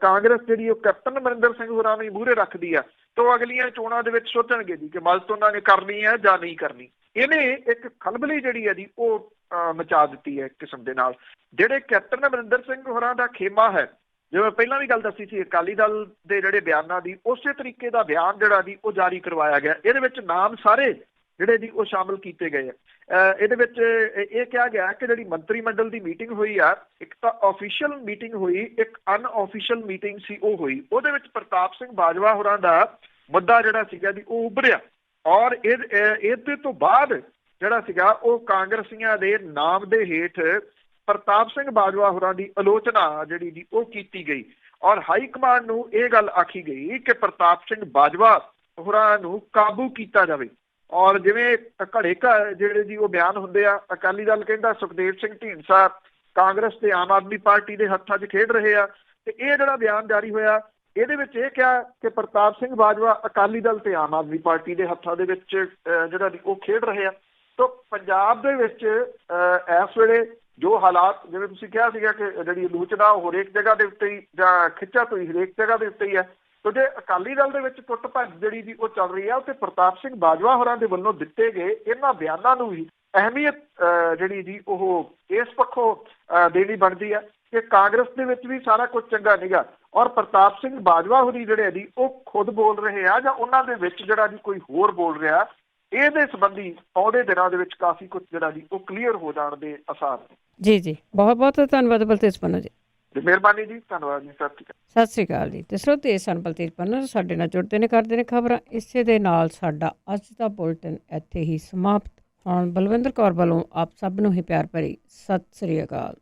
ਕਾਂਗਰਸ ਜਿਹੜੀ ਉਹ ਕੈਪਟਨ ਅਮਰਿੰਦਰ ਸਿੰਘ ਹੋਰਾਂ ਨੂੰ ਮੂਹਰੇ ਰੱਖਦੀ ਆ ਤਾਂ ਉਹ ਅਗਲੀਆਂ ਚੋਣਾਂ ਦੇ ਵਿੱਚ ਸੋਚਣਗੇ ਜੀ ਕਿ ਮਦਦ ਉਹਨਾਂ ਨੇ ਕਰਨੀ ਹੈ ਜਾਂ ਨਹੀਂ ਕਰਨੀ। ਇਹਨੇ ਇੱਕ ਖਲਬਲੀ ਜਿਹੜੀ ਹੈ ਜੀ ਉਹ ਮਚਾ ਦਿੱਤੀ ਹੈ ਇੱਕ ਕਿਸਮ ਦੇ ਨਾਲ। ਜਿਹੜੇ ਕੈਪਟਨ ਅਮਰਿੰਦਰ ਸਿੰਘ ਹੋਰਾਂ ਦਾ ਖੇਮਾ ਹੈ, ਜਿਵੇਂ ਪਹਿਲਾਂ ਵੀ ਗੱਲ ਦੱਸੀ ਸੀ ਅਕਾਲੀ ਦਲ ਦੇ ਜਿਹੜੇ ਬਿਆਨਾਂ ਦੀ, ਉਸੇ ਤਰੀਕੇ ਦਾ ਬਿਆਨ ਜਿਹੜਾ ਜੀ ਉਹ ਜਾਰੀ ਕਰਵਾਇਆ ਗਿਆ। ਇਹਦੇ ਵਿੱਚ ਨਾਮ ਸਾਰੇ ਜਿਹੜੇ ਜੀ ਉਹ ਸ਼ਾਮਲ ਕੀਤੇ ਗਏ ਆ। ਇਹਦੇ ਵਿੱਚ ਇਹ ਕਿਹਾ ਗਿਆ ਕਿ ਜਿਹੜੀ ਮੰਤਰੀ ਮੰਡਲ ਦੀ ਮੀਟਿੰਗ ਹੋਈ ਆ, ਇੱਕ ਤਾਂ ਆਫੀਸ਼ੀਅਲ ਮੀਟਿੰਗ ਹੋਈ, ਇੱਕ ਅਨਆਫੀਸ਼ੀਅਲ ਮੀਟਿੰਗ ਸੀ ਉਹ ਹੋਈ। ਉਹਦੇ ਵਿੱਚ ਪ੍ਰਤਾਪ ਸਿੰਘ ਬਾਜਵਾ ਹੋਰਾਂ ਦਾ ਮੁੱਦਾ ਜਿਹੜਾ ਸੀਗਾ ਜੀ ਉਹ ਉੱਭਰਿਆ ਔਰ ਇਹਦੇ ਤੋਂ ਬਾਅਦ ਜਿਹੜਾ ਸੀਗਾ ਉਹ ਕਾਂਗਰਸੀਆਂ ਦੇ ਨਾਮ ਦੇ ਹੇਠ ਪ੍ਰਤਾਪ ਸਿੰਘ ਬਾਜਵਾ ਹੋਰਾਂ ਦੀ ਆਲੋਚਨਾ ਜਿਹੜੀ ਜੀ ਉਹ ਕੀਤੀ ਗਈ ਔਰ ਹਾਈ ਕਮਾਂਡ ਨੂੰ ਇਹ ਗੱਲ ਆਖੀ ਗਈ ਕਿ ਪ੍ਰਤਾਪ ਸਿੰਘ ਬਾਜਵਾ ਹੋਰਾਂ ਨੂੰ ਕਾਬੂ ਕੀਤਾ ਜਾਵੇ। ਔਰ ਜਿਵੇਂ ਘੜੇ ਜਿਹੜੇ ਜੀ ਉਹ ਬਿਆਨ ਹੁੰਦੇ ਆ, ਅਕਾਲੀ ਦਲ ਕਹਿੰਦਾ ਸੁਖਦੇਵ ਸਿੰਘ ਢੀਂਡਸਾ ਕਾਂਗਰਸ ਤੇ ਆਮ ਆਦਮੀ ਪਾਰਟੀ ਦੇ ਹੱਥਾਂ 'ਚ ਖੇਡ ਰਹੇ ਆ, ਤੇ ਇਹ ਜਿਹੜਾ ਬਿਆਨ ਜਾਰੀ ਹੋਇਆ ਇਹਦੇ ਵਿੱਚ ਇਹ ਕਿਹਾ ਕਿ ਪ੍ਰਤਾਪ ਸਿੰਘ ਬਾਜਵਾ ਅਕਾਲੀ ਦਲ ਤੇ ਆਮ ਆਦਮੀ ਪਾਰਟੀ ਦੇ ਹੱਥਾਂ ਦੇ ਵਿੱਚ ਜਿਹੜਾ ਉਹ ਖੇਡ ਰਹੇ ਆ। ਤਾਂ ਪੰਜਾਬ ਦੇ ਵਿੱਚ ਇਸ ਵੇਲੇ ਜੋ ਹਾਲਾਤ, ਜਿਵੇਂ ਤੁਸੀਂ ਕਿਹਾ ਸੀਗਾ ਕਿ ਜਿਹੜੀ ਆਲੋਚਨਾ ਉਹ ਹਰੇਕ ਜਗ੍ਹਾ ਦੇ ਉੱਤੇ ਹੀ ਜਾਂ ਖਿੱਚਾ ਤੋਈ ਹਰੇਕ ਜਗ੍ਹਾ ਦੇ ਉੱਤੇ ਹੀ ਹੈ, ਤੇ ਜੇ ਅਕਾਲੀ ਦਲ ਦੇ ਵਿੱਚ ਟੁੱਟ ਭੱਜ ਜਿਹੜੀ ਜੀ ਉਹ ਚੱਲ ਰਹੀ ਆ, ਤੇ ਪ੍ਰਤਾਪ ਸਿੰਘ ਬਾਜਵਾ ਹੋਰਾਂ ਦੇ ਵੱਲੋਂ ਦਿੱਤੇ ਗਏ ਇਹਨਾਂ ਬਿਆਨਾਂ ਨੂੰ ਵੀ ਅਹਿਮੀਅਤ ਜਿਹੜੀ ਜੀ ਉਹ ਇਸ ਪੱਖੋਂ ਦੇਣੀ ਬਣਦੀ ਹੈ ਕਿ ਕਾਂਗਰਸ ਦੇ ਵਿੱਚ ਵੀ ਸਾਰਾ ਕੁਝ ਚੰਗਾ ਨਿਗਾ, ਔਰ ਪ੍ਰਤਾਪ ਸਿੰਘ ਬਾਜਵਾ ਹੋਰੀ ਜਿਹੜੇ ਜੀ ਉਹ ਖੁਦ ਬੋਲ ਰਹੇ ਆ ਜਾਂ ਉਹਨਾਂ ਦੇ ਵਿੱਚ ਜਿਹੜਾ ਜੀ ਕੋਈ ਹੋਰ ਬੋਲ ਰਿਹਾ, ਇਹਦੇ ਸੰਬੰਧੀ ਆਉਂਦੇ ਦਿਨਾਂ ਦੇ ਵਿੱਚ ਕਾਫੀ ਕੁਝ ਜਿਹੜਾ ਜੀ ਉਹ ਕਲੀਅਰ ਹੋ ਜਾਣ ਦੇ ਆਸਾਰ ਨੇ। ਜੀ ਬਹੁਤ ਬਹੁਤ ਧੰਨਵਾਦ ਬਲਤੇਜ ਪੰਨੂ ਜੀ। ਮਿਹਰਬਾਨੀ ਜੀ, ਧੰਨਵਾਦ ਜੀ, ਸਤਿ ਸ਼੍ਰੀ ਅਕਾਲ ਜੀ। ਤੇ ਸਰੋਤੇ ਸਨ ਬਲਤੇਜ ਪੰਨੂ ਸਾਡੇ ਨਾਲ ਜੁੜਦੇ ਨੇ, ਕਰਦੇ ਨੇ ਖਬਰਾਂ। ਇਸੇ ਦੇ ਨਾਲ ਸਾਡਾ ਅੱਜ ਦਾ ਬੁਲਟਨ ਇੱਥੇ ਹੀ ਸਮਾਪਤ। ਹੁਣ ਬਲਵਿੰਦਰ ਕੌਰ ਵੱਲੋਂ ਆਪ ਸਭ ਨੂੰ ਹੀ ਪਿਆਰ ਭਰੀ ਸਤਿ ਸ਼੍ਰੀ ਅਕਾਲ।